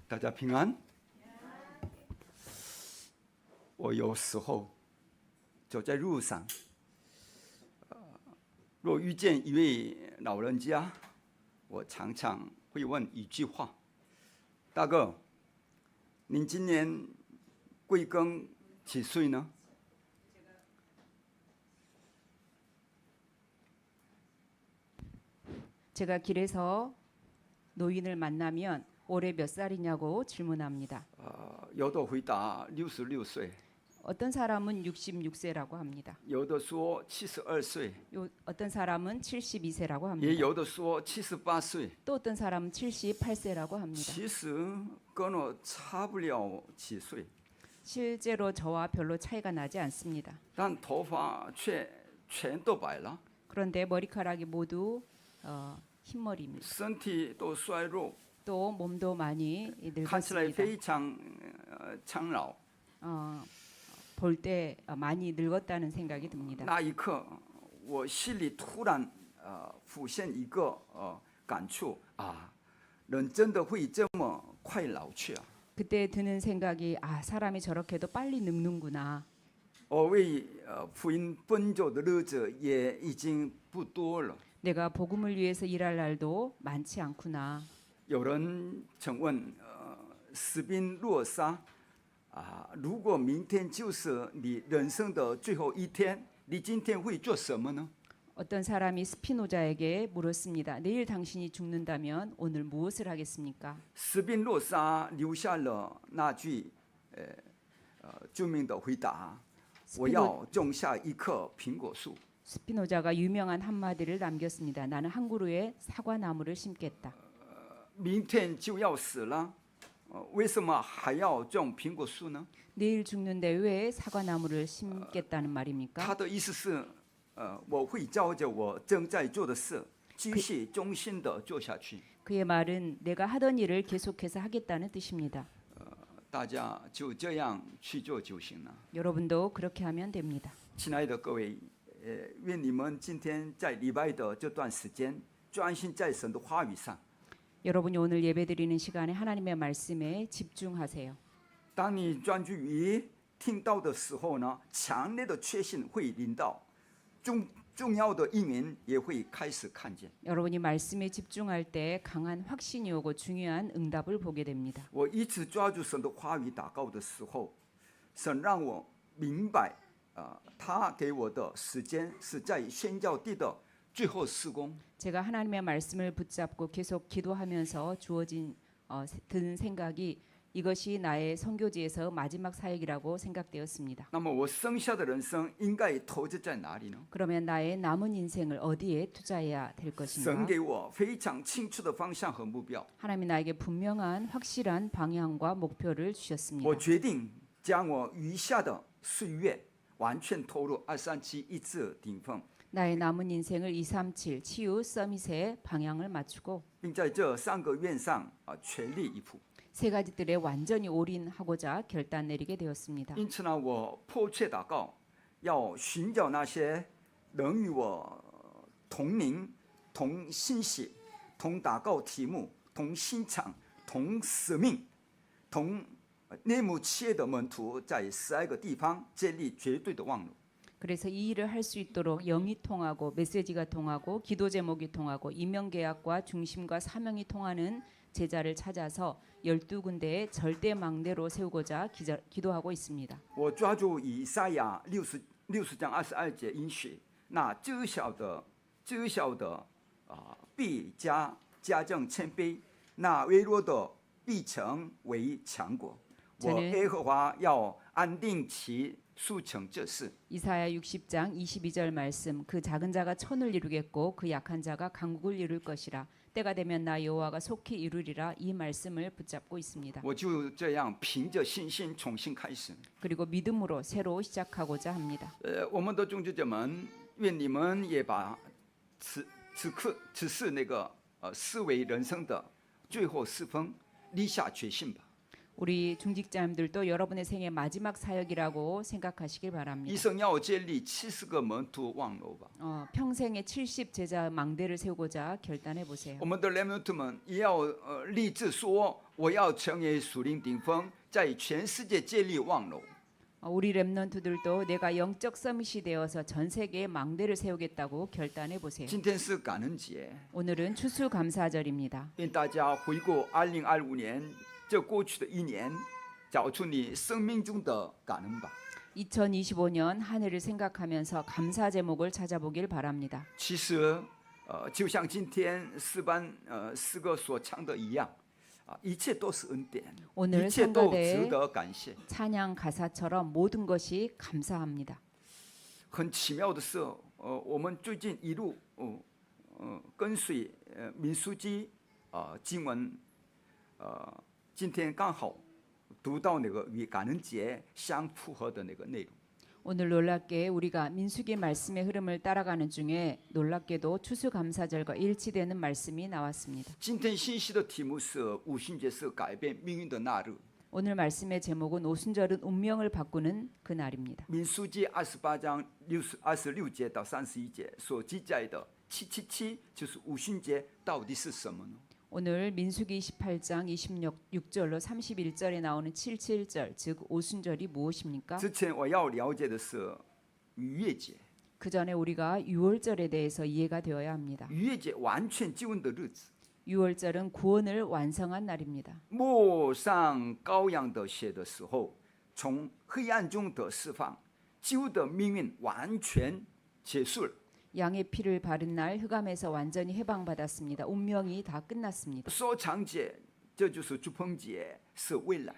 大家平安。我有时候走在路上，若遇见一位老人家，我常常会问一句话：大哥，您今年贵庚几岁呢？ 제가 길에서 노인을 만나면 올해 몇 살이냐고 질문합니다. 有的回答66岁， 어떤 사람은 66세라고 합니다. 有的说72岁， 어떤 사람은 72세라고 也 합니다. 有的说78岁。 또 어떤 사람은 78세라고 합니다. 其实跟我差不了几岁， 실제로 저와 별로 차이가 나지 않습니다. 但头发却全都白了， 그런데 머리카락이 모두 흰머리입니다. 身体都衰弱， 또 몸도 많이 看起来 늙었습니다. 非常苍老。 볼 때 많이 늙었다는 생각이 듭니다. 那一刻，我心里突然浮现一个感触啊，人真的会这么快老去啊！ 그때 드는 생각이 사람이 저렇게도 빨리 늙는구나. 我为福音奔走的日子也已经不多了。 내가 복음을 위해서 일할 날도 많지 않구나. 有人曾问斯宾诺莎如果明天就是你人生的最后一天，你今天会做什么呢？ 어떤 사람이 스피노자에게 물었습니다. 내일 당신이 죽는다면 오늘 무엇을 하겠습니까? 斯宾诺莎留下了那句著名的回答：我要种下一棵苹果树。 스피노자가 유명한 한마디를 남겼습니다. 나는 한 그루의 사과나무를 심겠다. 明天就要死了，为什么还要种苹果树呢？ 내일 죽는데 왜 사과나무를 심겠다는 말입니까? 他的意思是，我会照着我正在做的事，继续忠心的做下去。 그의 말은 내가 하던 일을 계속해서 하겠다는 뜻입니다. 大家就这样去做就行了。 여러분도 그렇게 하면 됩니다. 亲爱的各位，愿你们今天在礼拜的这段时间，专心在神的话语上。 여러분이 오늘 예배드리는 시간에 하나님의 말씀에 집중하세요. 当你专注于听到的时候呢，强烈的确信会临到，重要的一面也会开始看见。 여러분이 말씀에 집중할 때 강한 확신이 오고 중요한 응답을 보게 됩니다. 我一直抓住神的话语祷告的时候，神让我明白，他给我的时间是在宣教地的最后施工。 제가 하나님의 말씀을 붙잡고 계속 기도하면서 주어진 드는 생각이 이것이 나의 선교지에서 마지막 사역이라고 생각되었습니다. 那么我剩下的人生应该投资在哪里呢？ 그러면 나의 남은 인생을 어디에 투자해야 될 神 것인가? 给我非常清楚的方向和目标， 하나님이 나에게 분명한 확실한 방향과 목표를 我 주셨습니다. 决定将我余下的岁月完全投入237一致顶峰， 나의 남은 인생을 237 치유 서밋의 방향을 맞추고 并在这3个愿上全力以赴。 세 가지들에 완전히 올인하고자 결단 내리게 되었습니다. 因此呢，我迫切祷告，要寻找那些能与我同龄、同欣喜、同祷告题目、同心肠、同使命、同内幕企业的门徒，在12个地方建立绝对的网络。 그래서 이 일을 할 수 있도록 영이 통하고 메시지가 통하고 기도 제목이 통하고 임명 계약과 중심과 사명이 통하는 제자를 찾아서 12군데의 절대 망대로 세우고자 기도하고 있습니다. 我抓住以赛亚60章22节应许，那知晓的必加增谦卑，那微弱的必成为强国。我耶和华要安定其速成这事。 이사야 60장 22절 말씀 그 작은 자가 천을 이루겠고 그 약한 자가 강국을 이룰 것이라 때가 되면 나 여호와가 속히 이루리라 이 말씀을 붙잡고 있습니다. 我就这样凭着信心重新开始。 그리고 믿음으로 새로 시작하고자 합니다. 我们的宗教者们，愿你们也把此次那个视为人生的最后4分，立下决心吧。 우리 중직자님들도 여러분의 생애 마지막 사역이라고 생각하시길 一 바랍니다. 生要建立70个门徒望楼吧。 평생에 70 제자 망대를 세우고자 결단해 보세요. 我们的 remnant 们也要立志说，我要成为属灵顶峰，在全世界建立望楼。 우리 렘넌트들도 내가 영적 서밋이 되어서 전 세계에 망대를 세우겠다고 결단해 보세요. 今天是感恩节， 오늘은 추수감사절입니다. 愿大家回顾2025年这过去的一年，找出你生命中的感恩吧。 2025년 한 해를 생각하면서 감사 제목을 찾아보길 바랍니다. 其实，就像今天诗班诗歌所唱的一样，一切都是恩典， 오늘 一切都值 성가대의 得感谢。 찬양 가사처럼 모든 것이 감사합니다. 很奇妙的是，我们最近一路跟随民书记经文，今天刚好读到那个与感恩节相符合的那个内容。 오늘 놀랍게 우리가 민수기 말씀의 흐름을 따라가는 중에 놀랍게도 추수감사절과 일치되는 말씀이 나왔습니다. 今天信息的题目是五旬节是改变命运的那日。 오늘 말씀의 제목은 오순절은 운명을 바꾸는 그날입니다. 民书记28章26节到31节所记载的777就是五旬节到底是什么呢？ 오늘 민수기 28장 26절로 31절에 나오는 77절 즉 오순절이 무엇입니까? 之前我要了解的是逾越节， 그 전에 우리가 유월절에 대해서 이해가 되어야 합니다. 逾越节完全救恩的日子。 유월절은 구원을 완성한 날입니다. 抹上羔羊的血的时候，从黑暗中得释放，旧的命运完全结束了。 양의 피를 바른 날 흑암에서 완전히 해방받았습니다. 운명이 다 끝났습니다. 说长节，这就是祝棚节，是未来。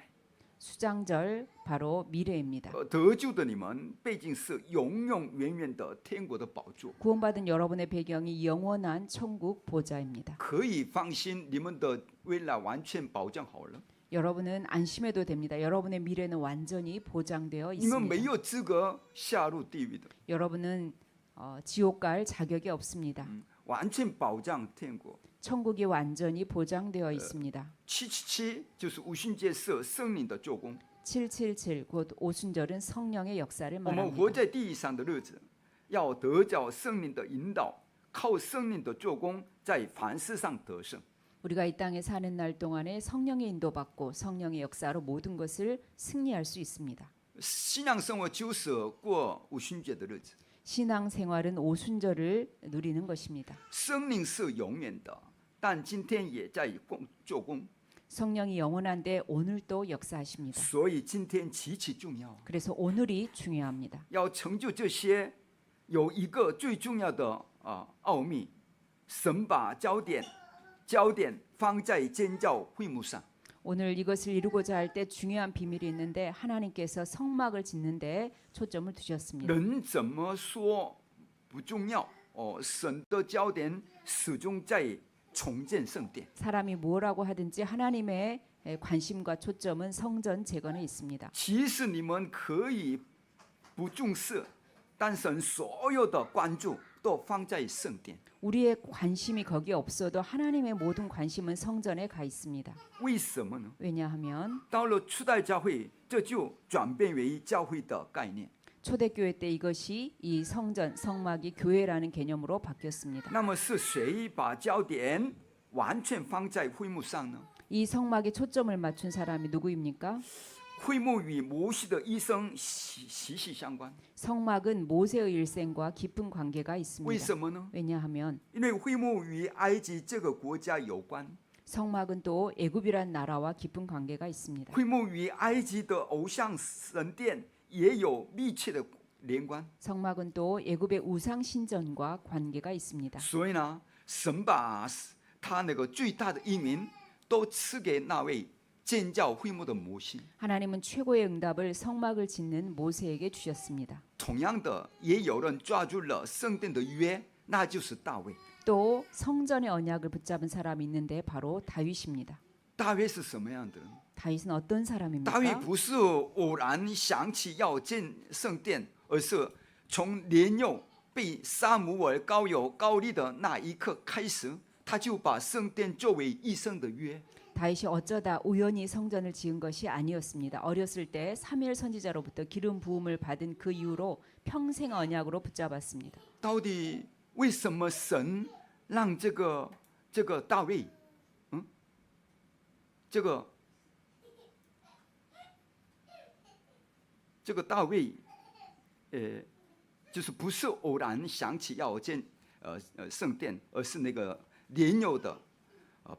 수장절 바로 미래입니다. 得救的你们，毕竟是永永远远的天国的宝座， 구원받은 여러분의 배경이 영원한 천국 보좌입니다. 可以放心，你们的未来完全保障好了。 여러분은 안심해도 됩니다. 여러분의 미래는 완전히 보장되어 你们没 있습니다. 有资格下入地狱的， 여러분은 지옥 갈 자격이 없습니다. 完全保障天国。 천국이 완전히 보장되어 있습니다. 777就是五旬节是圣灵的做工。 777 곧 오순절은 성령의 역사를 我们活 말합니다. 在地上的日子，要得着圣灵的引导，靠圣灵的做工，在凡事上得胜。 우리가 이 땅에 사는 날 동안에 성령의 인도받고 성령의 역사로 모든 것을 승리할 수 있습니다. 信仰生活就是过五旬节的日子。 신앙생활은 오순절을 누리는 것입니다. 圣灵是永远的，但今天也在做工， 성령이 영원한데 오늘도 역사하십니다. 所以今天极其重要。 그래서 오늘이 중요합니다. 要成就这些，有一个最重要的奥秘，神把焦点放在建造会幕上。 오늘 이것을 이루고자 할 때 중요한 비밀이 있는데 하나님께서 성막을 짓는데 초점을 두셨습니다. 人怎么说不重要神的焦点始终在重建圣殿。 사람이 뭐라고 하든지 하나님의 관심과 초점은 성전 재건에 있습니다. 其实你们可以不重视，但神所有的关注都放在圣殿。 우리의 관심이 거기에 없어도 하나님의 모든 관심은 성전에 가 있습니다. 为什么呢？ 왜냐하면 到了初代教会，这就转变为教会的概念。 초대교회 때 이것이 이 성전, 성막이 교회라는 개념으로 바뀌었습니다. 那么是谁把焦点完全放在会幕上呢？ 이 성막에 초점을 맞춘 사람이 누구입니까? 会幕与摩西的一生息息相关。 성막은 모세의 일생과 깊은 관계가 为 있습니다. 什么呢？ 왜냐하면 因为会幕与埃及这个国家有关， 성막은 또 애굽이란 나라와 깊은 관계가 있습니다. 会幕与埃及的偶像神殿也有密切的连关。 성막은 또 애굽의 우상 신전과 관계가 있습니다. 所以呢，神把他那个最大的应允都赐给那位建造会幕的摩西。 하나님은 최고의 응답을 성막을 짓는 모세에게 주셨습니다. 同样的，也有人抓住了圣殿的约，那就是大卫。 또 성전의 언약을 붙잡은 사람이 있는데 바로 다윗입니다. 大卫是什么样的人？ 다윗은 어떤 大卫 사람입니까? 不是偶然想起要建圣殿，而是从年幼被撒母耳膏油膏立的那一刻开始，他就把圣殿作为一生的约。 다윗이 어쩌다 우연히 성전을 지은 것이 아니었습니다. 어렸을 때 사무엘 선지자로부터 기름 부음을 받은 그 이후로 평생 언약으로 붙잡았습니다. 到底为什么神让这个大卫，这个大卫，就是不是偶然想起要建圣殿，而是那个年幼的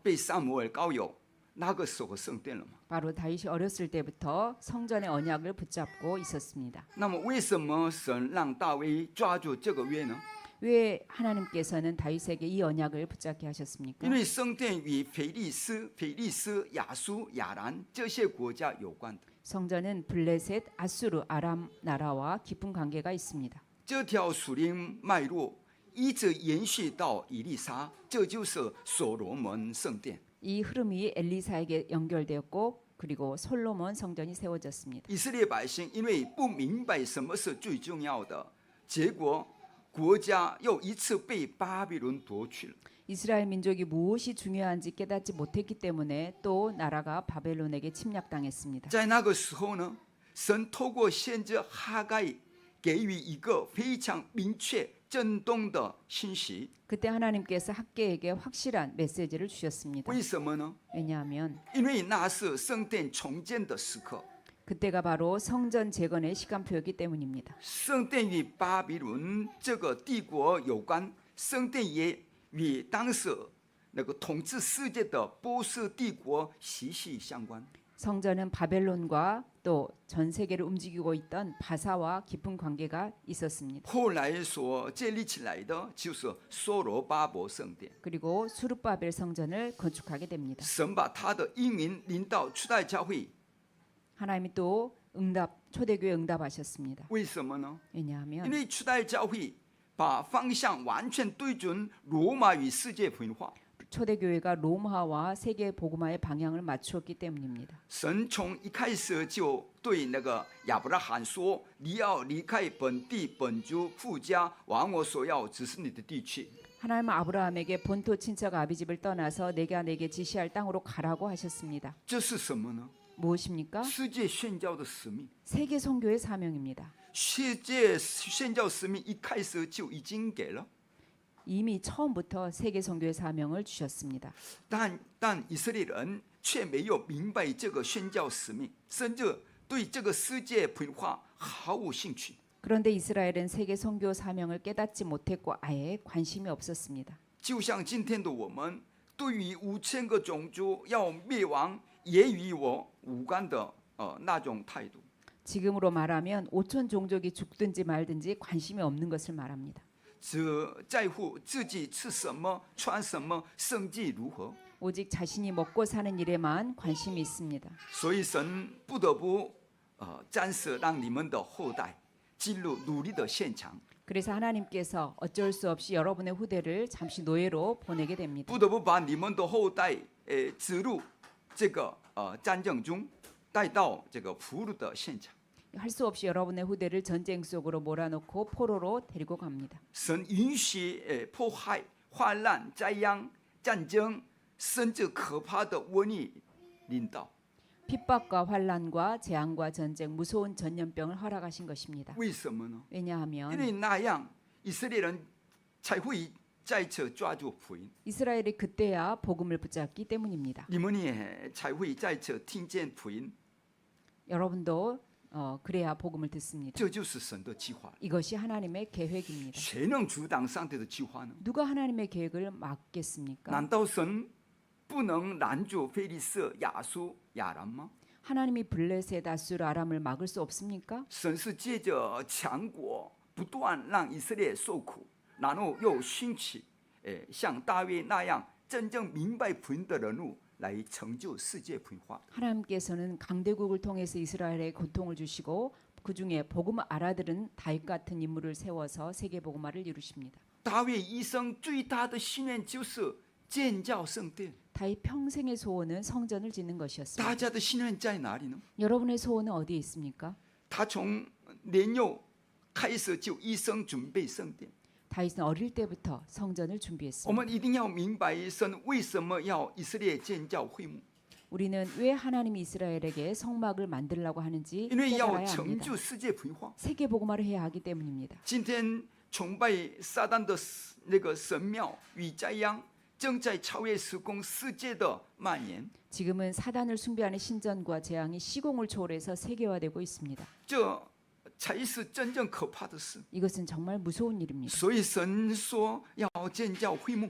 被撒母耳膏有那个时候圣殿了嘛？ 바로 다윗이 어렸을 때부터 성전의 언약을 붙잡고 있었습니다. 那么为什么神让大卫抓住这个约呢？ 왜 하나님께서는 다윗에게 이 언약을 붙잡게 하셨습니까? 因为圣殿与腓利斯、亚述、亚兰这些国家有关的。 성전은 블레셋, 아수르, 아람 나라와 깊은 관계가 있습니다. 这条属灵脉络一直延续到以利沙，这就是所罗门圣殿。 이 흐름이 엘리사에게 연결되었고 그리고 솔로몬 성전이 세워졌습니다. 以色列百姓因为不明白什么是最重要的，结果国家又一次被巴比伦夺去了。 이스라엘 민족이 무엇이 중요한지 깨닫지 못했기 때문에 또 나라가 바벨론에게 침략당했습니다. 在那个时候呢，神透过先知哈该给予一个非常明确、震动的信息。 그때 하나님께서 학계에게 확실한 메시지를 주셨습니다. 为什么呢？ 왜냐하면 因为那是圣殿重建的时刻， 그때가 바로 성전 재건의 시간표였기 때문입니다. 圣殿与巴比伦这个帝国有关，圣殿也与当时那个统治世界的波斯帝国息息相关。 성전은 바벨론과 또 전 세계를 움직이고 있던 바사와 깊은 관계가 있었습니다. 后来所建立起来的就是所罗巴伯圣殿。 그리고 수르바벨 성전을 건축하게 됩니다. 神把他的英明临到初代教会， 하나님이 또 초대교회 응답하셨습니다. 为什么呢？ 왜냐하면 因为初代教会把方向完全对准罗马与世界文化。 초대교회가 로마와 세계 복음화의 방향을 맞추었기 때문입니다. 神从一开始就对那个亚伯拉罕说：“你要离开本地本族父家，往我所要指示你的地去。” 하나님은 아브라함에게 본토 친척 아비집을 떠나서 내가 내게 지시할 땅으로 가라고 하셨습니다. 这是什么呢？ 무엇입니까? 世界宣教的使命。 세계 선교의 사명입니다. 世界宣教使命一开始就已经给了， 이미 처음부터 세계 선교의 사명을 주셨습니다. 但以色列人却没有明白这个宣教使命，甚至对这个世界文化毫无兴趣。 그런데 이스라엘은 세계 선교 사명을 깨닫지 못했고 아예 관심이 없었습니다. 就像今天的我们，对于5000个种族要灭亡也与我无关的那种态度。 지금으로 말하면 5천 종족이 죽든지 말든지 관심이 없는 것을 말합니다. 只在乎自己吃什么、穿什么、生计如何。 오직 자신이 먹고 사는 일에만 관심이 있습니다. 所以神不得不暂时让你们的后代进入奴隶的现场， 그래서 하나님께서 어쩔 수 없이 여러분의 후대를 잠시 노예로 보내게 됩니다. 不得不把你们的后代植入这个战争中，带到这个俘虏的现场。 할 수 없이 여러분의 후대를 전쟁 속으로 몰아넣고 포로로 데리고 갑니다. 神允许迫害、患难、灾殃、战争，甚至可怕的瘟疫临到。 핍박과 환란과 재앙과 전쟁, 무서운 전염병을 허락하신 것입니다. 为什么呢？因 왜냐하면 为那样以色列人才会再次抓住福音， 이스라엘이 그때야 복음을 붙잡기 때문입니다. 你们也才会再次听见福音。 여러분도 그래야 복음을 듣습니다. 这就是神的计划。 이것이 하나님의 계획입니다. 谁能阻挡上帝的计划呢？ 누가 하나님의 계획을 막겠습니까? 难道神不能拦住非利士、亚述、亚兰吗？ 하나님이 블레셋, 아수르, 아람을 막을 수 없습니까? 神是借着强国不断让以色列受苦，然后又兴起，像大卫那样真正明白福音的人物来成就世界文化。 하나님께서는 강대국을 통해서 이스라엘에 고통을 주시고 그 중에 복음을 알아들은 다윗 같은 인물을 세워서 세계 복음화를 이루십니다. 大卫一生最大的心愿就是建造圣殿。 다윗 평생의 소원은 성전을 짓는 것이었습니다. 大家的心愿在哪里呢？ 여러분의 소원은 어디에 있습니까? 他从年幼开始就一生准备圣殿。 다윗은 어릴 때부터 성전을 我 준비했습니다. 们一定要明白神为什么要以色列建造会幕。 우리는 왜 하나님이 이스라엘에게 성막을 만들라고 하는지 因为要 깨달아야 成 합니다. 就世界培化。 세계 복음화를 해야 하기 때문입니다. 今天崇拜撒旦的那个神庙与灾殃，正在超越时空世界的蔓延。 지금은 사단을 숭배하는 신전과 재앙이 시공을 초월해서 세계화되고 있습니다. 这才是真正可怕的事。 이것은 정말 무서운 일입니다. 所以神说要建造会幕。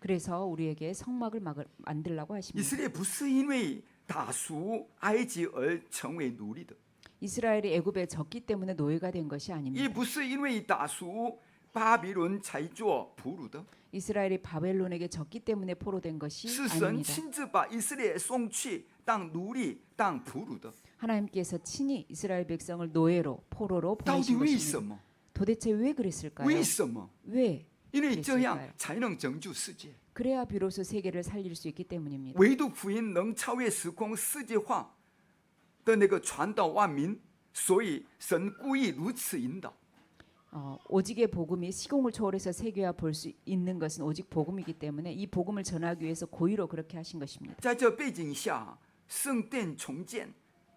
그래서 우리에게 성막을 만들라고 以 하십니다. 色列不是因为打输埃及而成为奴隶的， 이스라엘이 애굽에 졌기 때문에 노예가 된 것이 也 아닙니다. 不是因为打输巴比伦才做俘虏的， 이스라엘이 바벨론에게 졌기 때문에 포로된 것이 是神 아닙니다. 亲自把以色列送去当奴隶、当俘虏的。 하나님께서 친히 이스라엘 백성을 노예로 포로로 到底 보내신 为什 것입니다. 么？ 도대체 왜 그랬을까요? 为什么？ 왜? 因为这样才能拯救世界。 그래야 비로소 세계를 살릴 수 있기 때문입니다. 唯独福音能超越时空世界化的那个传导万民，所以神故意如此引导。 오직의 복음이 시공을 초월해서 세계화 볼 수 있는 것은 오직 복음이기 때문에 이 복음을 전하기 위해서 고의로 그렇게 하신 것입니다. 在这背景下，圣殿重建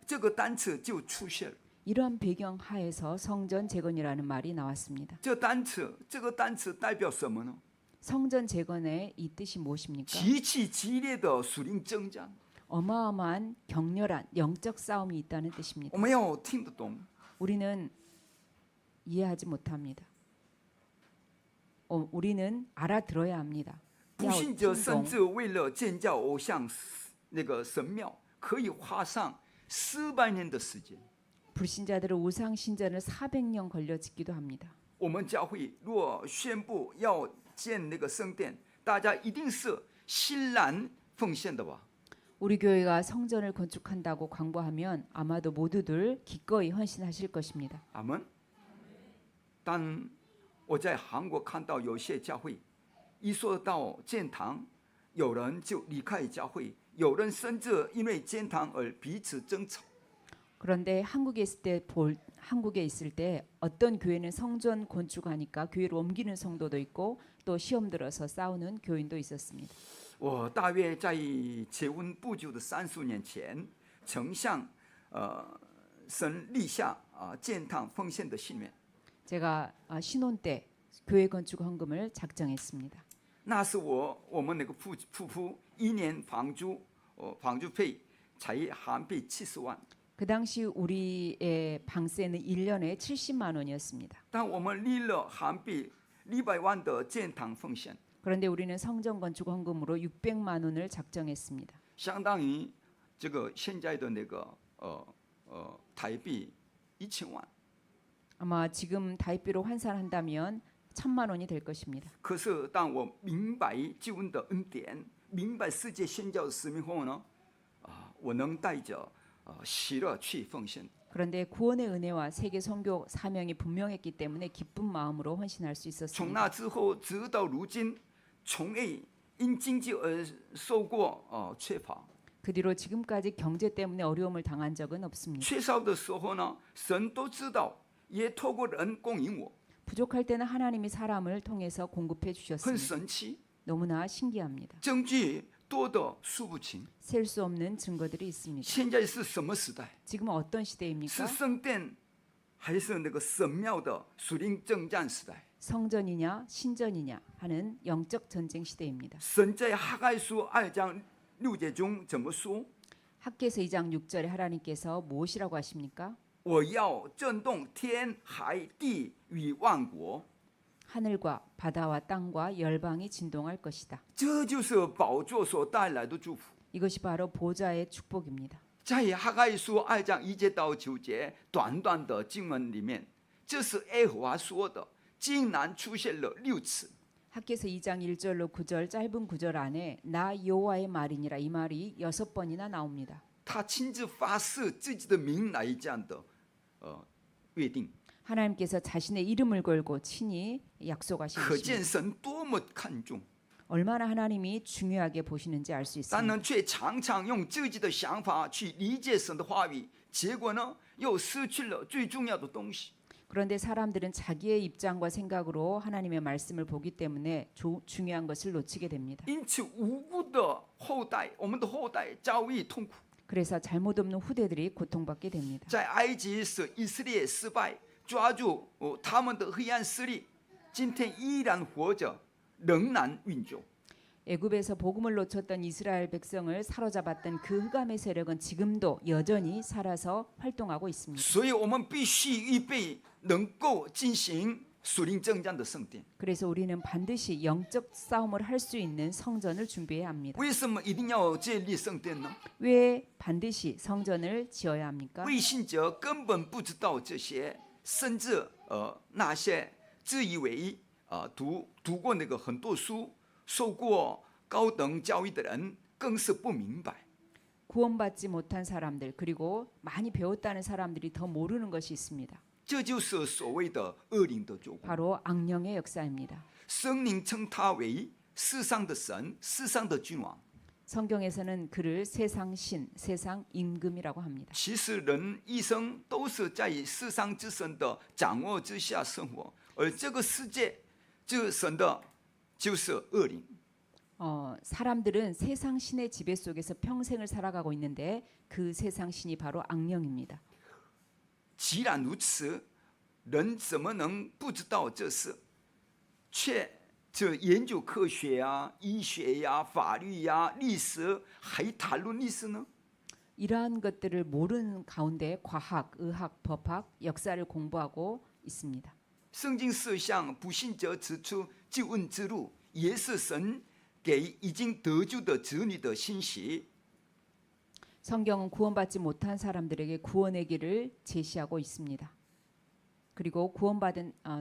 这个单词就出现了。 이러한 배경 하에서 성전 재건이라는 말이 나왔습니다. 这个单词代表什么呢？ 성전 재건의 이 뜻이 무엇입니까? 极其激烈的属灵征战， 어마어마한 격렬한 영적 싸움이 있다는 뜻입니다. 我们要听得懂。 우리는 이해하지 못합니다. 우리는 알아들어야 합니다. 不信者甚至为了建造偶像那个神庙，可以花上400年的时间。 불신자들은 우상 신전을 400년 걸려 짓기도 합니다. 我们教会若宣布要建那个圣殿，大家一定是欣然奉献的吧？ 우리 교회가 성전을 건축한다고 광고하면 아마도 모두들 기꺼이 헌신하실 것입니다. 阿门。但我在韩国看到有些教会，一说到建堂，有人就离开教会，有人甚至因为建堂而彼此争吵。 그런데 한국에 있을 때 어떤 교회는 성전 건축하니까 교회로 옮기는 성도도 있고 또 시험 들어서 싸우는 교인도 있었습니다. 我大约在结婚不久的30年前，曾向神立下建堂奉献的心愿。 제가 신혼 때 교회 건축 헌금을 작정했습니다. 那是我们那个夫妇1年房租费才韩币70万。 그 당시 우리의 방세는 1년에 70만 원이었습니다. 但我们立了韩币200万的建堂奉献， 그런데 우리는 성전 건축 헌금으로 600만 원을 작정했습니다. 相当于这个现在的那个台币1000万。 아마 지금 다이비로 환산한다면 1000만 원이 될 것입니다. 可是当我明白救恩的恩典，明白世界宣教的使命后呢，我能带着喜乐去奉献。 그런데 구원의 은혜와 세계 선교 사명이 분명했기 때문에 기쁜 마음으로 헌신할 수 从 있었습니다. 那之后，直到如今，从未因经济而受过缺乏。 그 뒤로 지금까지 경제 때문에 어려움을 당한 적은 없습니다. 缺少的时候呢，神都知道，也透过人供应我， 부족할 때는 하나님이 사람을 통해서 공급해 很 주셨습니다. 神奇， 너무나 신기합니다. 证据多得数不清。 셀 수 없는 증거들이 있습니다. 现在是什么时代？ 지금은 어떤 是 시대입니까? 圣殿，还是那个神庙的属灵征战时代？ 성전이냐 신전이냐 하는 영적 전쟁 시대입니다. 神在哈该书2章6节中怎么说？ 학개서 2장 6절에 하나님께서 무엇이라고 하십니까? 我要震动天海地与万国。 하늘과 바다와 땅과 열방이 진동할 것이다. 这就是宝座所带来的祝福。 이것이 바로 보좌의 축복입니다. 在哈该书2章1节到9节短短的经文里面，这是耶和华说的，竟然出现了6次。 학개서 2장 1절로 9절 짧은 구절 안에 나 여호와의 말이니라 이 말이 6번이나 나옵니다. 他亲自发誓自己的名来这样的约定， 하나님께서 자신의 이름을 걸고 친히 可 약속하신 见 것입니다. 神多么看重， 얼마나 하나님이 중요하게 보시는지 알 수 但 있습니다. 呢，却常常用自己的想法去理解神的话语，结果呢，又失去了最重要的东西。 그런데 사람들은 자기의 입장과 생각으로 하나님의 말씀을 보기 때문에 중요한 것을 놓치게 됩니다. 因此无辜的后代，我们的后代遭遇痛苦。 그래서 잘못 없는 후대들이 고통받게 됩니다. 在埃及使以色列失败，抓住他们的黑暗势力，今天依然活着，仍然运作。 애굽에서 복음을 놓쳤던 이스라엘 백성을 사로잡았던 그 흑암의 세력은 지금도 여전히 살아서 활동하고 있습니다. 所以我们必须预备能够进行属灵征战的圣殿。 그래서 우리는 반드시 영적 싸움을 할 수 있는 성전을 준비해야 합니다. 为什么一定要建立圣殿呢？ 왜 반드시 성전을 지어야 합니까? 未信者根本不知道这些，甚至那些自以为读过那个很多书、受过高等教育的人，更是不明白。 구원받지 못한 사람들 그리고 많이 배웠다는 사람들이 더 모르는 것이 있습니다. 这就是所谓的恶灵的作工。 바로 악령의 역사입니다. 圣灵称他为世上的神，世上的君王。 성경에서는 그를 세상 신, 세상 임금이라고 합니다. 其实人一生都是在世上之神的掌握之下生活，而这个世界这神的就是恶灵。 사람들은 세상 신의 지배 속에서 평생을 살아가고 있는데 그 세상 신이 바로 악령입니다. 既然如此，人怎么能不知道这事？却这研究科学呀、医学呀、法律呀、历史，还谈论历史呢？ 이러한 것들을 모르는 가운데 과학, 의학, 법학, 역사를 공부하고 있습니다. 圣经是向不信者指出救恩之路，也是神给已经得救的子女的信息。 성경은 구원받지 못한 사람들에게 구원의 길을 제시하고 있습니다. 그리고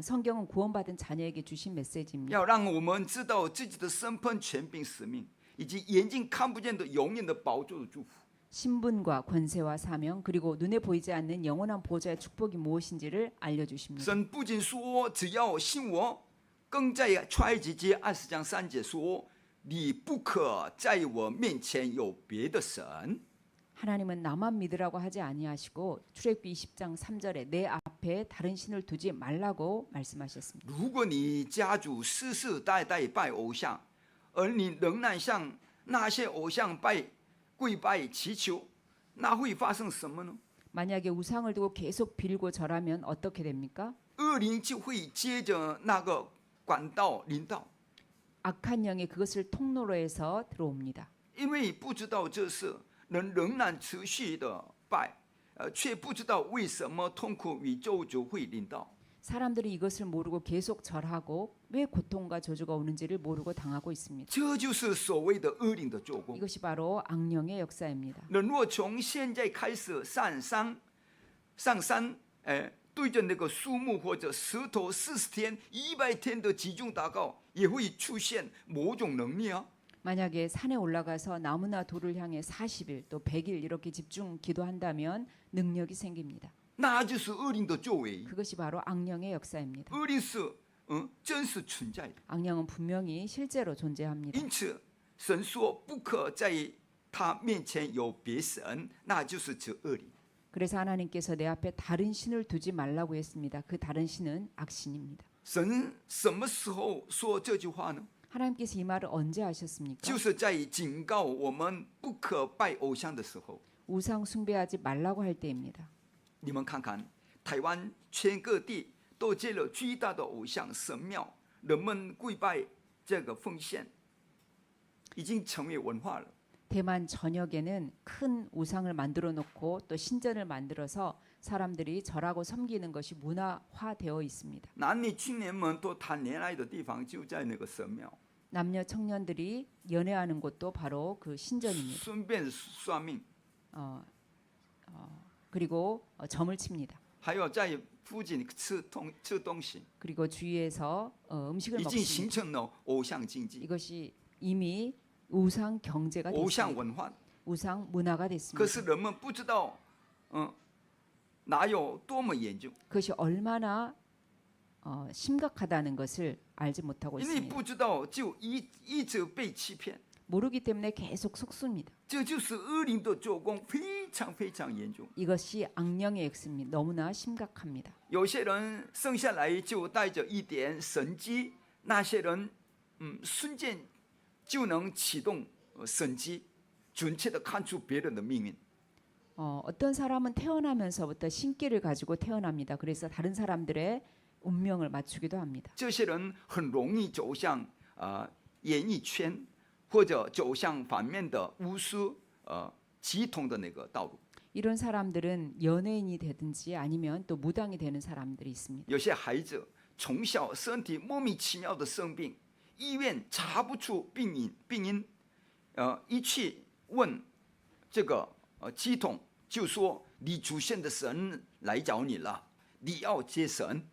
성경은 구원받은 자녀에게 주신 메시지입니다. 要让我们知道自己的身份、权柄、使命，以及眼睛看不见的永远的宝座的祝福。 신분과 권세와 사명 그리고 눈에 보이지 않는 영원한 보좌의 축복이 무엇인지를 알려주십니다. 神不仅说只要信我，更在出埃及记20章3节说：“你不可在我面前有别的神。” 하나님은 나만 믿으라고 하지 아니하시고 출애굽기 20장 3절에 내 앞에 다른 신을 두지 말라고 말씀하셨습니다. 如果你家族世世代代拜偶像，而你仍然向那些偶像跪拜祈求，那会发生什么呢？ 만약에 우상을 두고 계속 빌고 절하면 어떻게 됩니까? 恶灵就会接着那个管道临到， 악한 영이 그것을 통로로 해서 들어옵니다. 因为不知道这事，人仍然持续的拜，却不知道为什么痛苦与咒诅会临到。 사람들이 이것을 모르고 계속 절하고 왜 고통과 저주가 오는지를 모르고 당하고 있습니다. 这就是所谓的恶灵的做工。 이것이 바로 악령의 역사입니다. 人若从现在开始上山，对着那个树木或者石头40天、100天的集中祷告，也会出现某种能力啊。 만약에 산에 올라가서 나무나 돌을 향해 40일 또 100일 이렇게 집중 기도한다면 능력이 생깁니다. 那就是恶灵的作为。 그것이 바로 악령의 역사입니다. 恶灵是真实存在的。 악령은 분명히 실제로 존재합니다. 因此，神说不可在他面前有别神，那就是指恶灵。 그래서 하나님께서 내 앞에 다른 신을 두지 말라고 했습니다. 그 다른 신은 악신입니다. 神什么时候说这句话呢？ 하나님께서 이 말을 언제 하셨습니까? 就是在警告我们不可拜偶像的时候。 우상 숭배하지 말라고 할 때입니다. 你们看看，台湾全各地都建了巨大的偶像神庙，人们跪拜这个奉献，已经成为文化了。 대만 전역에는 큰 우상을 만들어 놓고 또 신전을 만들어서 사람들이 절하고 섬기는 것이 문화화되어 있습니다. 男女青年们都谈恋爱的地方就在那个神庙， 남녀 청년들이 연애하는 곳도 바로 그 신전입니다. 顺便算命， 그리고 점을 칩니다. 还有在附近吃东西， 그리고 주위에서 음식을 已经 먹습니다. 形成了偶像经济、 이것이 이미 우상 경제가 偶像 됐습니다. 文化。 우상 문화가 可 됐습니다. 是人们不知道，哪有多么严重？ 그것이 얼마나 심각하다는 것을 알지 못하고 因为 있습니다. 不知道，就一直被欺骗。 모르기 때문에 계속 속습니다. 这就是恶灵的做工，非非常非常严重。 이것이 악령의 액습니다. 너무나 심각합니다. 有些人生下来就带着一点神机，那些人瞬间就能启动神机，准确的看出别人的命运。 어떤 사람은 태어나면서부터 신기를 가지고 태어납니다. 그래서 다른 사람들의 운명을 맞추기도 합니다. 这些人很容易走向演艺圈，或者走向反面的巫术系统的那个道路。 이런 사람들은 연예인이 되든지 아니면 또 무당이 되는 사람들이 있습니다. 有些孩子从小身体莫名其妙的生病，医院查不出病因，一去问这个系统，就说你祖先的神来找你了，你要接神。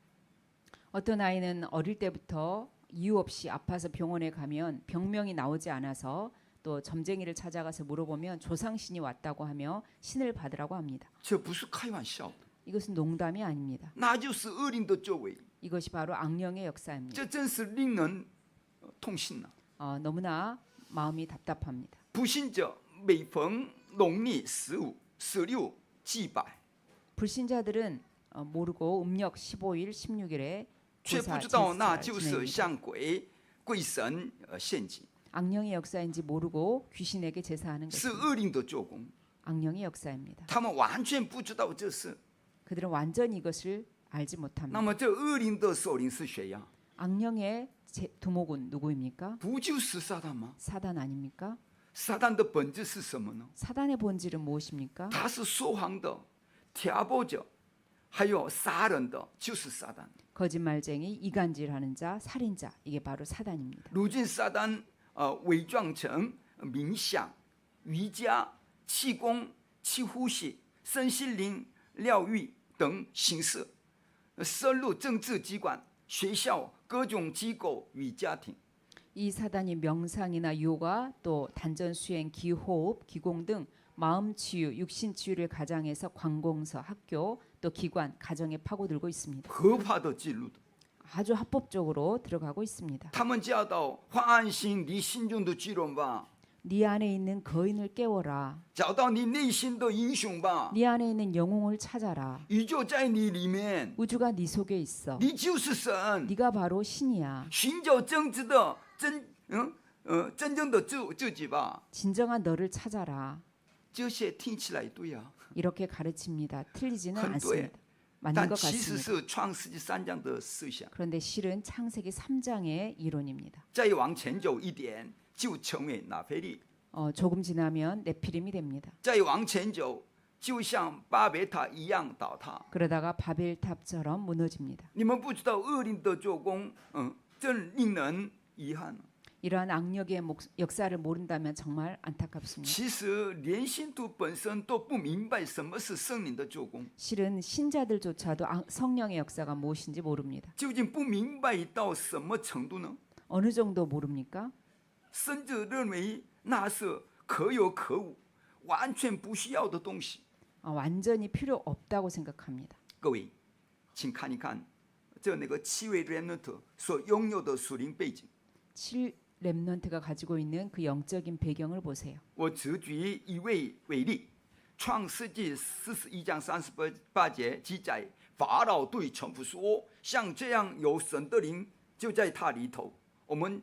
어떤 아이는 어릴 때부터 이유 없이 아파서 병원에 가면 병명이 나오지 않아서 또 점쟁이를 찾아가서 물어보면 조상신이 왔다고 하며 신을 받으라고 합니다. 这不是开玩笑的， 이것은 농담이 아닙니다. 那就是恶灵的作为， 이것이 바로 악령의 역사입니다. 这真是令人痛心啊！ 너무나 마음이 답답합니다. 不信者每逢农历15、16祭拜， 불신자들은 모르고 음력 15일, 16일에 却不 제사 知道那 제사를 就是 지냅니다. 向鬼神献祭， 악령의 역사인지 모르고 귀신에게 제사하는 是 것입니다. 恶灵的做工。 악령의 역사입니다. 他们完全不知道这事。 그들은 완전히 이것을 알지 那 못합니다. 么这恶灵的首领是谁呀？ 악령의 두목은 누구입니까? 不就是撒旦吗？ 사단 아닙니까? 撒旦的本质是什么呢？ 사단의 본질은 무엇입니까? 他是说谎的、挑拨者，还有杀人的，就是撒旦。 거짓말쟁이, 이간질하는 자, 살인자. 이게 바로 사단입니다. 如今撒旦伪装成冥想、瑜伽、气功、气呼吸、身心灵疗愈等形式，深入政治机关、学校、各种机构与家庭。 이 사단이 명상이나 요가, 또 단전 수행, 기호흡, 기공 등 마음 치유, 육신 치유를 가장해서 관공서, 학교, 또 기관, 가정에 파고들고 있습니다. 合法的记录的， 아주 합법적으로 들어가고 있습니다. 他们教导换安心你心中的巨人吧， 네 안에 있는 거인을 깨워라. 找到你内心的英雄吧， 네 안에 있는 영웅을 찾아라. 宇宙在你里面， 우주가 네 속에 있어. 你就是神。 네가 바로 신이야. 寻找真挚的真正的自己吧。 진정한 너를 찾아라. 这些听起来对啊， 이렇게 가르칩니다. 틀리지는 很对， 않습니다. 맞는 但 것 其实 같습니다. 是创世纪3章的思想。 그런데 실은 창세기 3장의 이론입니다. 再往前走一点，就成为拿腓力； 조금 지나면 네피림이 됩니다. 再往前走，就像巴别塔一样倒塌。 그러다가 바벨탑처럼 무너집니다. 你们不知道恶灵的做工，真令人遗憾。 이러한 악력의 역사를 모른다면 정말 안타깝습니다. 其实连信徒本身都不明白什么是圣灵的做工， 실은 신자들조차도 성령의 역사가 무엇인지 모릅니다. 究竟不明白到什么程度呢？ 어느 정도 모릅니까? 甚至认为那是可有可无，完全不需要的东西。 완전히 필요 없다고 생각합니다. 各位，请看一看这那个7位 remnant 所拥有的属灵背景。 7 렘넌트가 가지고 있는 그 영적인 배경을 보세요. 我只举一位为例，创世纪41章38节记载，法老对臣仆说：“像这样有神的灵就在他里头，我们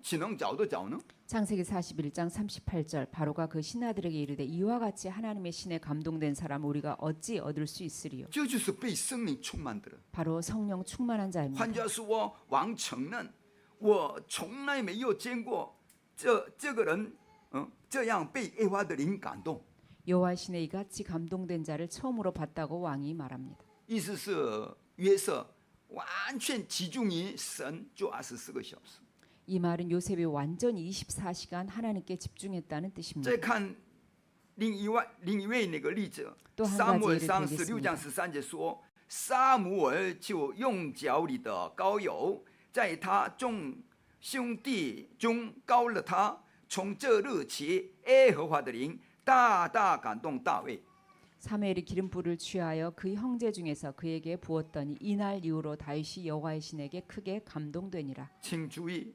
岂能找得着呢？” 창세기 41장 38절 바로가 그 신하들에게 이르되 이와 같이 하나님의 신에 감동된 사람 우리가 어찌 얻을 수 있으리요. 这就是被圣灵充满的人。 바로 성령 충만한 换 자입니다. 句话说，王承认我从来没有见过这个人，这样被耶和华的灵感动。 여호와 신의 이같이 감동된 자를 처음으로 봤다고 왕이 말합니다. 意思是约瑟完全集中于神，就24个小时。 이 말은 요셉이 완전히 24시간 하나님께 집중했다는 뜻입니다. 再看另一位那个例子，또한 撒母耳 가지 上 예를 16 들겠습니다. 章13节说，撒母耳就用脚里的膏油，在他众兄弟中膏了他。从这日起，耶和华的灵大大感动大卫。 사무엘이 기름불을 취하여 그 형제 중에서 그에게 부었더니 이날 이후로 다윗이 여호와의 신에게 크게 감동되니라. 请注意，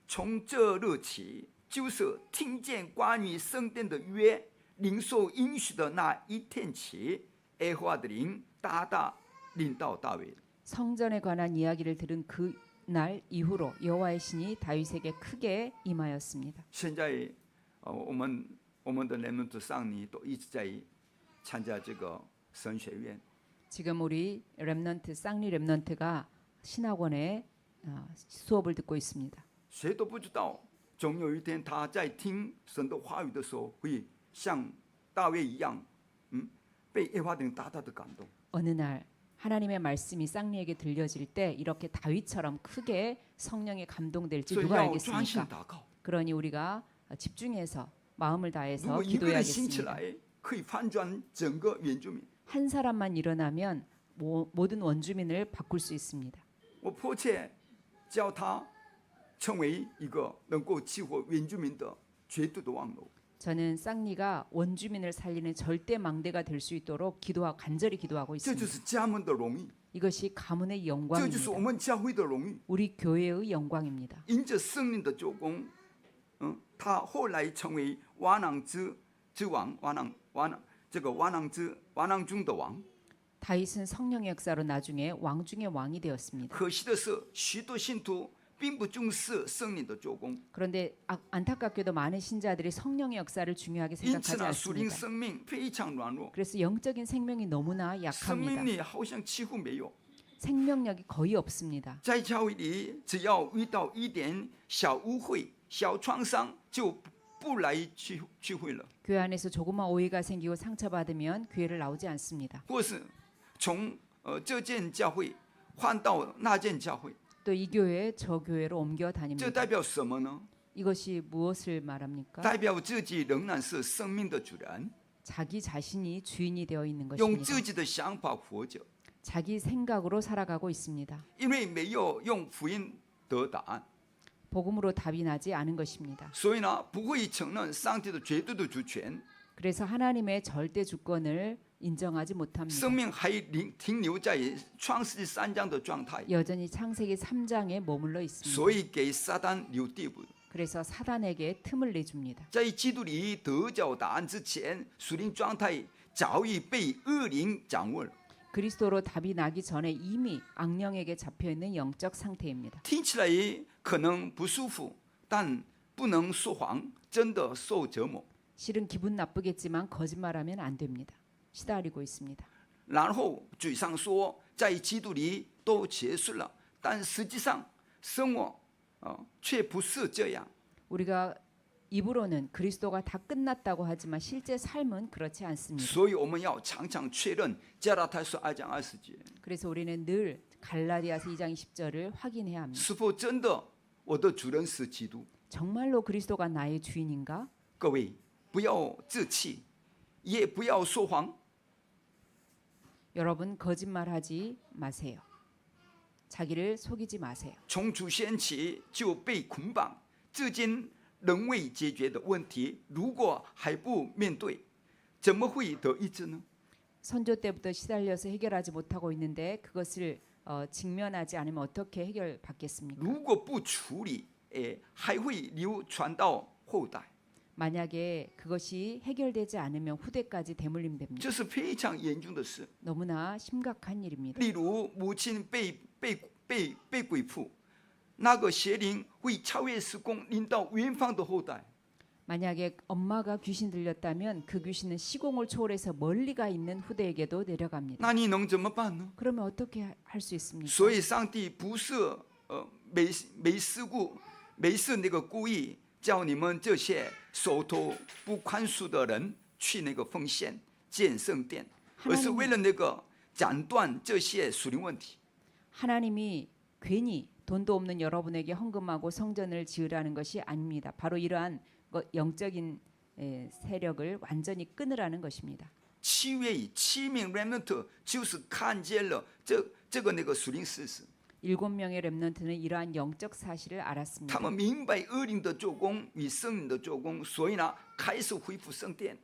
从这日起，就是听见关于圣殿的约领受应许的那一天起，耶和华的灵大大临到大卫。 성전에 관한 이야기를 들은 그 날 이후로 여호와의 신이 다윗에게 크게 임하였습니다. 现在，我们的人们的上尼都一直在参加这个神学院。 지금 우리 렘넌트 쌍리 렘넌트가 신학원에 수업을 듣고 있습니다. 谁都不知道，总有一天他在听神的话语的时候，会像大卫一样，被耶和华的灵大大的感动。 어느 날 하나님의 말씀이 쌍리에게 들려질 때 이렇게 다윗처럼 크게 성령에 감동될지 所以 누가 要专心 알겠습니까? 祷告。 그러니 우리가 집중해서 마음을 如 다해서 果一个人兴起 기도해야겠습니다. 来，可以翻转整个原住民。 한 사람만 일어나면 모든 원주민을 바꿀 수 있습니다. 我迫切叫他成为一个能够激活原住民的绝对的望楼。 저는 쌍리가 원주민을 살리는 절대 망대가 될 수 있도록 간절히 기도하고 这就 있습니다. 是家门的荣誉， 이것이 가문의 这就是我 영광입니다. 们教会的荣誉。 우리 교회의 영광입니다. 因着圣灵的做工，他后来成为瓦囊之王，瓦囊中的王。 다윗은 성령의 역사로 나중에 왕 중의 왕이 되었습니다. 可惜的是，许多信徒并不重视圣灵的做工， 그런데 안타깝게도 많은 신자들이 성령의 역사를 중요하게 因此 생각하지 呢，属灵 않습니다. 生命非常软弱， 그래서 영적인 생명이 너무나 生命 약합니다. 力好像几乎没有。 생명력이 거의 없습니다. 在教会里，只要遇到一点小误会、小创伤，就不来聚会了， 교회 안에서 조그만 오해가 생기고 상처받으면 교회를 나오지 않습니다. 或是从这间教会换到那间教会， 또 이 교회 저 교회로 옮겨 这 다닙니다. 代表什么呢？ 이것이 무엇을 말합니까? 代表自己仍然是生命的主人， 자기 자신이 주인이 되어 있는 用 것입니다. 自己的想法活着， 자기 생각으로 살아가고 있습니다. 因为没有用福音得答案， 복음으로 답이 나지 않은 것입니다. 所以呢，不会承认上帝的绝对的主权， 그래서 하나님의 절대 주권을 인정하지 못합니다. 生命还停留在创世纪3章的状态， 여전히 창세기 3장에 머물러 있습니다. 所以给撒旦留地步。 그래서 사단에게 틈을 내줍니다. 在基督里得着答案之前，属灵状态早已被恶灵掌握了。 그리스도로 답이 나기 전에 이미 악령에게 잡혀 있는 영적 상태입니다. 听起来可能不舒服，但不能说谎，真的受折磨。 실은 기분 나쁘겠지만 거짓말하면 안 됩니다. 시달리고 있습니다. 然后嘴上说在基督里都结束了，但实际上生活却不是这样。 우리가 입으로는 그리스도가 다 끝났다고 하지만 실제 삶은 그렇지 않습니다. 所以我们要常常确认加拉太书2章20节， 그래서 우리는 늘 갈라디아서 2장 20절을 확인해야 합니다. 是否真的我的主人是基督？ 정말로 그리스도가 나의 주인인가? 各位不要自欺，也不要说谎。 여러분 거짓말하지 마세요. 자기를 속이지 마세요. 从祖先起就被捆绑，至今仍未解决的问题，如果还不面对，怎么会得医治呢？ 선조 때부터 시달려서 해결하지 못하고 있는데 그것을 직면하지 않으면 어떻게 해결받겠습니까? 如果不处理，还会流传到后代， 만약에 그것이 해결되지 않으면 후대까지 대물림됩니다. 这是非常严重的事。 너무나 심각한 일입니다. 例如，母亲被鬼附，那个邪灵会超越时空，临到远方的后代。 만약에 엄마가 귀신 들렸다면 그 귀신은 시공을 초월해서 멀리가 있는 후대에게도 내려갑니다. 那你能怎么办呢？ 그러면 어떻게 할 수 있습니까? 所以，上帝不是没事那个故意叫你们这些手头不宽恕的人去那个奉献建圣殿，而是为了那个斩断这些属灵问题。 하나님이 괜히 돈도 없는 여러분에게 헌금하고 성전을 지으라는 것이 아닙니다. 바로 이러한 영적인 세력을 완전히 끊으라는 것입니다. 7月以7名 remnant 就是看见了这个那个属灵事实， 7명의 렘넌트는 이러한 영적 사실을 알았습니다. 他们明白恶灵的做工与圣灵的做工，所以呢，开始恢复圣殿。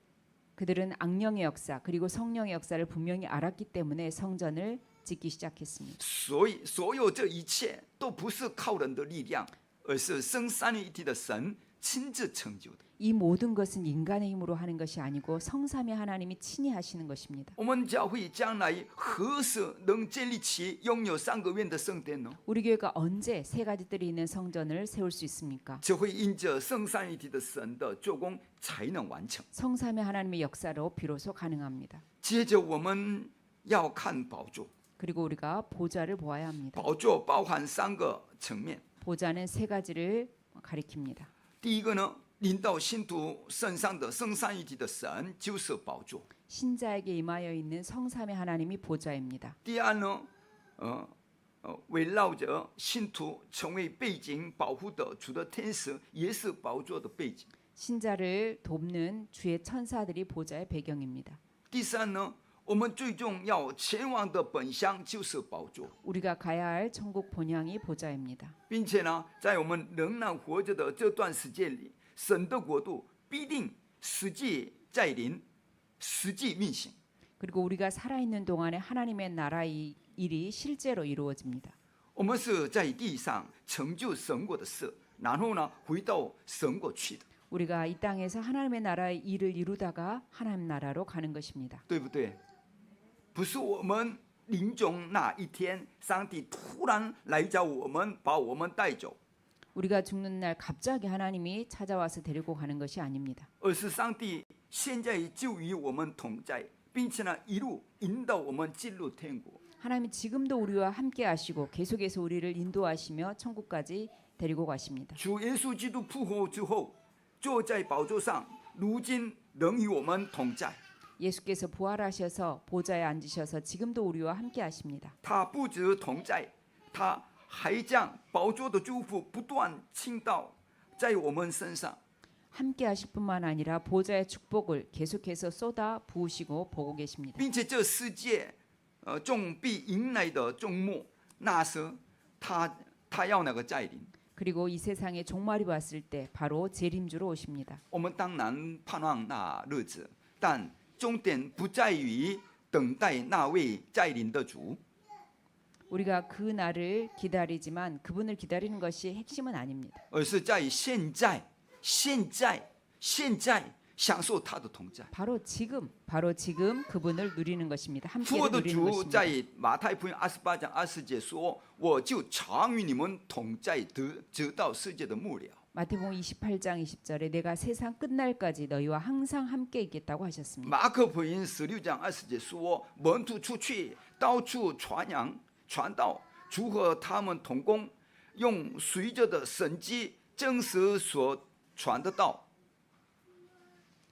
그들은 악령의 역사 그리고 성령의 역사를 분명히 알았기 때문에 성전을 짓기 시작했습니다. 所以，所有这一切都不是靠人的力量，而是生三位一体的神亲自成就的。 이 모든 것은 인간의 힘으로 하는 것이 아니고 성삼위 하나님이 친히 하시는 것입니다. 我们教会将来何时能建立起拥有3个院的圣殿呢？ 우리 교회가 언제 세 가지 뜰이 있는 성전을 세울 수 있습니까? 只会因着圣三一体的神的做工才能完成。 성삼위 하나님의 역사로 비로소 가능합니다. 接着我们要看宝座， 그리고 우리가 보좌를 보아야 합니다. 宝座包含3个层面。 보좌는 세 가지를 가리킵니다. 第一个呢，临到信徒身上的圣三一体的神就是宝座。 신자에게 임하여 있는 성삼위 하나님이 보좌입니다. 第二呢，围绕着信徒成为背景保护的主的天使，也是宝座的背景。 신자를 돕는 주의 천사들이 보좌의 배경입니다. 第三呢，我们最重要前往的本乡就是宝座， 우리가 가야 할 천국 본향이 보좌입니다. 并且呢，在我们仍然活着的这段时间里，神的国度必定实际在临，实际运行。 그리고 우리가 살아있는 동안에 하나님의 나라의 일이 실제로 이루어집니다. 我们是在地上成就神国的事，然后呢，回到神国去的， 우리가 이 땅에서 하나님의 나라의 일을 이루다가 하나님 나라로 가는 것입니다. 对不对？不是我们临终那一天，上帝突然来找我们，把我们带走， 우리가 죽는 날 갑자기 하나님이 찾아와서 데리고 가는 것이 아닙니다. 而是上帝现在就与我们同在，并且呢，一路引导我们进入天国。 하나님이 지금도 우리와 함께 하시고 계속해서 우리를 인도하시며 천국까지 데리고 가십니다. 主耶稣基督复活之后，坐在宝座上，如今仍与我们同在。 예수께서 부활하셔서 보좌에 앉으셔서 지금도 우리와 함께 하십니다. 他不止同在，他还将宝座的祝福不断倾倒在我们身上。 함께 하실 뿐만 아니라 보좌의 축복을 계속해서 쏟아 부으시고 보고 계십니다. 并且这世界，终必迎来的终末，那时他要那个再临。 그리고 이 세상에 종말이 왔을 때 바로 재림주로 오십니다. 我们当然盼望那日子，但重点不在于等待那位再临的主， 우리가 그 날을 기다리지만 그분을 기다리는 것이 핵심은 아닙니다. 而是在现在享受他的同在。 바로 지금 그분을 누리는 것입니다. 함께 复活的 누리는 主 것입니다. 在马太福音28章20节说：“我就常与你们同在，直到世界的末了。” 마태복음 28장 20절에 내가 세상 끝날까지 너희와 항상 함께 있겠다고 하셨습니다. 马可福音16章20节说：“门徒出去，到处传道，主和他们同工，用随着的神迹证实所传的道。”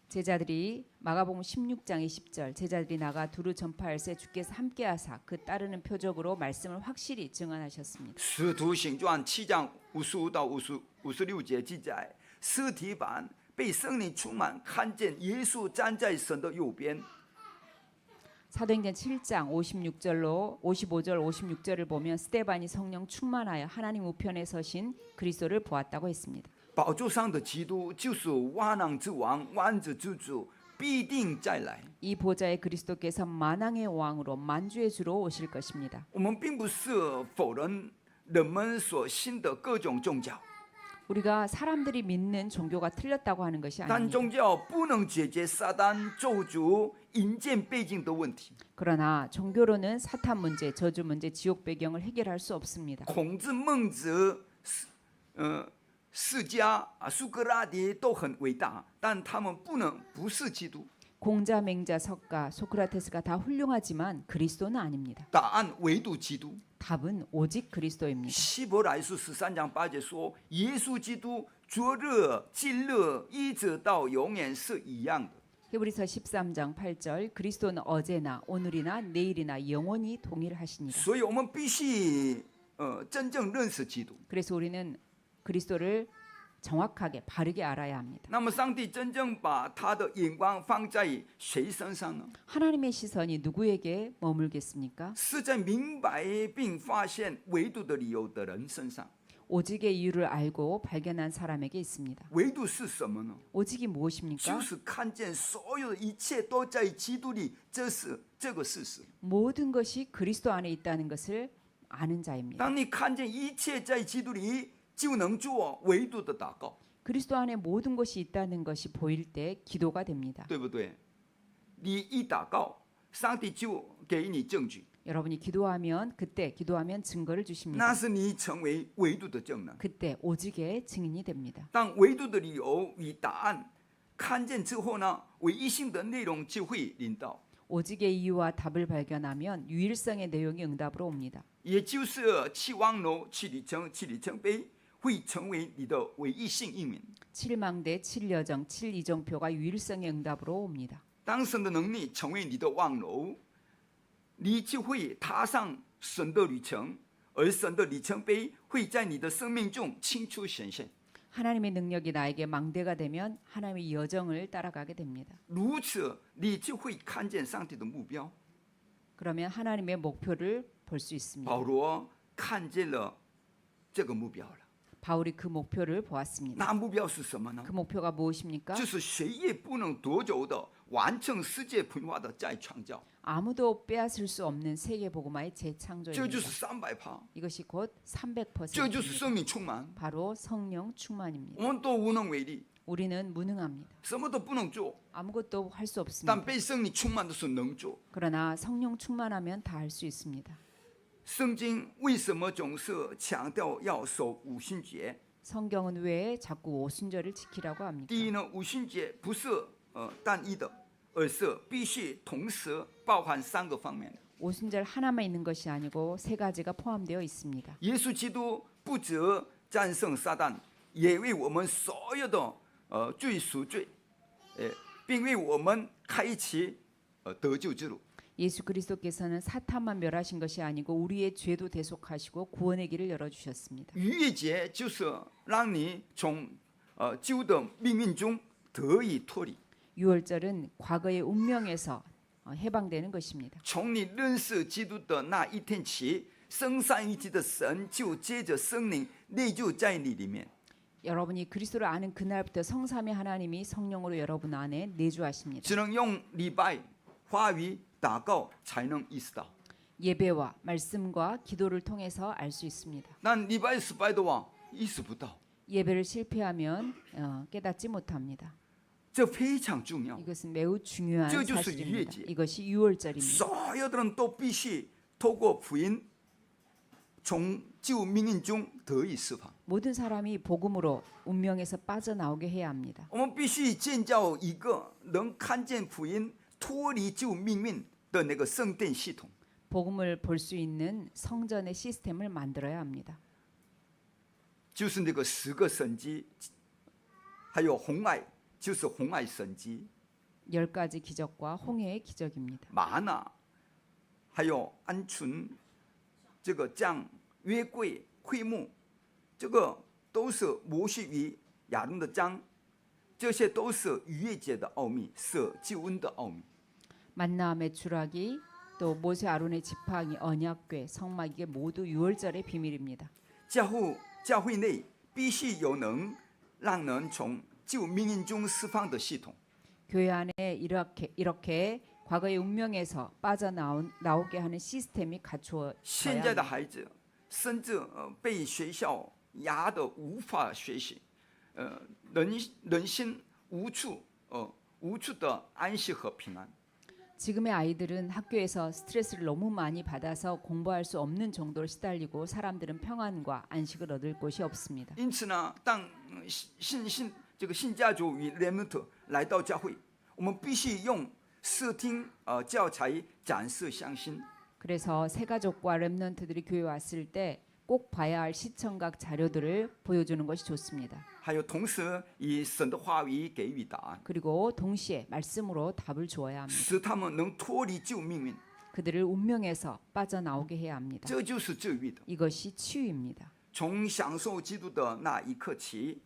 제자들이 마가복음 16장 20절 제자들이 나가 두루 전파할세 주께서 함께하사 그 따르는 표적으로 말씀을 확실히 증언하셨습니다. 使徒行传7章55到56节记载，司提反被圣灵充满，看见耶稣站在神的右边。 사도행전 7장 56절로 55절 56절을 보면 스데반이 성령 충만하여 하나님 우편에 서신 그리스도를 보았다고 했습니다. 宝座上的基督就是万能之王、万子之主，必定再来。 이 보좌의 그리스도께서 만왕의 왕으로 만주의 주로 오실 것입니다. 我们并不是否认人们所信的各种宗教， 우리가 사람들이 믿는 종교가 틀렸다고 하는 것이 但 아닙니다. 宗教不能解决撒旦咒诅、阴间背景的问题。 그러나 종교로는 사탄 문제, 저주 문제, 지옥 배경을 해결할 수 없습니다. 孔子、孟子、释迦、苏格拉底都很伟大，但他们不是基督。 공자, 맹자, 석가, 소크라테스가 다 훌륭하지만 그리스도는 아닙니다. 答案唯独基督。 답은 오직 그리스도입니다. 希伯来书13章8节说，耶稣基督昨日、今日一直到永远是一样的。 히브리서 13장 8절 그리스도는 어제나 오늘이나 내일이나 영원히 동일하시니라. 所以我们必须真正认识基督。 그래서 우리는 그리스도를 정확하게 바르게 알아야 합니다. 那么上帝真正把他的眼光放在谁身上呢？ 하나님의 시선이 누구에게 머물겠습니까? 是在明白并发现唯独的理由的人身上。 오직의 이유를 알고 발견한 사람에게 있습니다. 唯独是什么呢？ 오직이 무엇입니까? 就是看见所有的一切都在基督里，这个事实。 모든 것이 그리스도 안에 있다는 것을 아는 자입니다. 当你看见一切在基督里，就能做唯独的祷告。 그리스도 안에 모든 것이 있다는 것이 보일 때 기도가 됩니다. 对不对？你一祷告，上帝就给你证据， 여러분이 기도하면 그때 기도하면 증거를 那 주십니다. 是你成为唯独的证人。 그때 오직의 증인이 됩니다. 当唯独的理由与答案看见之后呢，唯一性的内容就会临到， 오직의 이유와 답을 발견하면 유일성의 내용이 응답으로 옵니다. 也就是七望楼、七里程碑会成为你的唯一性应允。 7망대, 7여정, 7이정표가 유일성의 응답으로 옵니다. 当神的能力成为你的望楼，你就会踏上神的旅程，而神的里程碑会在你的生命中清楚显现。 하나님의 능력이 나에게 망대가 되면 하나님의 여정을 따라가게 됩니다. 如此，你就会看见上帝的目标。 그러면 하나님의 목표를 볼 수 있습니다. 保罗看见了这个目标了。 바울이 그 목표를 보았습니다. 那目标是什么呢？ 그 목표가 무엇입니까? 就是谁也不能夺走的，完成世界분화的再创造。 아무도 빼앗을 수 없는 세계 복음화의 这就 재창조입니다. 是300%， 이것이 곧 这就是 300%입니다. 生命充满。 바로 성령 충만입니다. 我们都无能为力， 우리는 무능합니다. 什么都不能做， 아무것도 할 수 但 없습니다. 被圣灵充满的时候能做。 그러나 성령 충만하면 다 할 수 있습니다. 圣经为什么总是强调要守五旬节？ 성경은 왜 자꾸 오순절을 지키라고 합니까? 第一呢，五旬节不是单一的，而是必须同时包含3个方面的。 오순절 하나만 있는 것이 아니고 3가지가 포함되어 있습니다. 耶稣基督不只战胜撒旦，也为我们所有的罪赎罪，并为我们开启得救之路。 예수 그리스도께서는 사탄만 멸하신 것이 아니고 우리의 죄도 대속하시고 구원의 길을 열어주셨습니다. 逾越节就是让你从旧的命运中得以脱离， 유월절은 과거의 운명에서 해방되는 것입니다. 从你认识基督的那一天起，升上一级的神就借着圣灵内住在你里面。 여러분이 그리스도를 아는 그날부터 성삼위 하나님이 성령으로 여러분 안에 내주하십니다. 只能用礼拜、话语、祷告才能意识到。 예배와 말씀과 기도를 통해서 알 수 있습니다. 但礼拜失败的话，意识不到， 예배를 실패하면 깨닫지 못합니다. 这非常重要。 이것은 매우 중요한 这就是 사실입니다. 유월절. 이것이 유월절입니다. 所有的人都必须透过福音，从旧命运中得以释放。 모든 사람이 복음으로 운명에서 빠져나오게 해야 합니다. 我们必须建造一个能看见福音、脱离旧命运的那个圣殿系统。 복음을 볼 수 있는 성전의 시스템을 만들어야 합니다. 就是那个10个神迹，还有红海，就是红海神迹， 10가지 기적과 홍해의 기적입니다. 玛纳，还有鹌鹑，这个降约柜、会幕，这个都是摩西与亚伦的章，这些都是逾越节的奥秘，是救恩的奥秘。 만나 메추라기 또 모세 아론의 지팡이 언약궤 성막 이게 모두 유월절의 비밀입니다. 教会内必须有能让人从旧命运中释放的系统。 교회 안에 이렇게 과거의 운명에서 빠져나오게 하는 시스템이 갖추어져야 现在的 합니다. 孩子甚至被学校压得无法学习，人心无处的安息和平安。 지금의 아이들은 학교에서 스트레스를 너무 많이 받아서 공부할 수 없는 정도로 시달리고 사람들은 평안과 안식을 얻을 곳이 없습니다. 因此呢，当新家族与 remnant 来到教会，我们必须用视听教材展示相信。 그래서 새가족과 렘넌트들이 교회 왔을 때 꼭 봐야 할 시청각 자료들을 보여주는 것이 좋습니다. 还有同时以神的话语给予答案， 그리고 동시에 말씀으로 답을 주어야 합니다. 使他们能脱离旧命运， 그들을 운명에서 빠져나오게 해야 합니다. 这就是治愈的。 이것이 치유입니다. 从享受基督的那一刻起，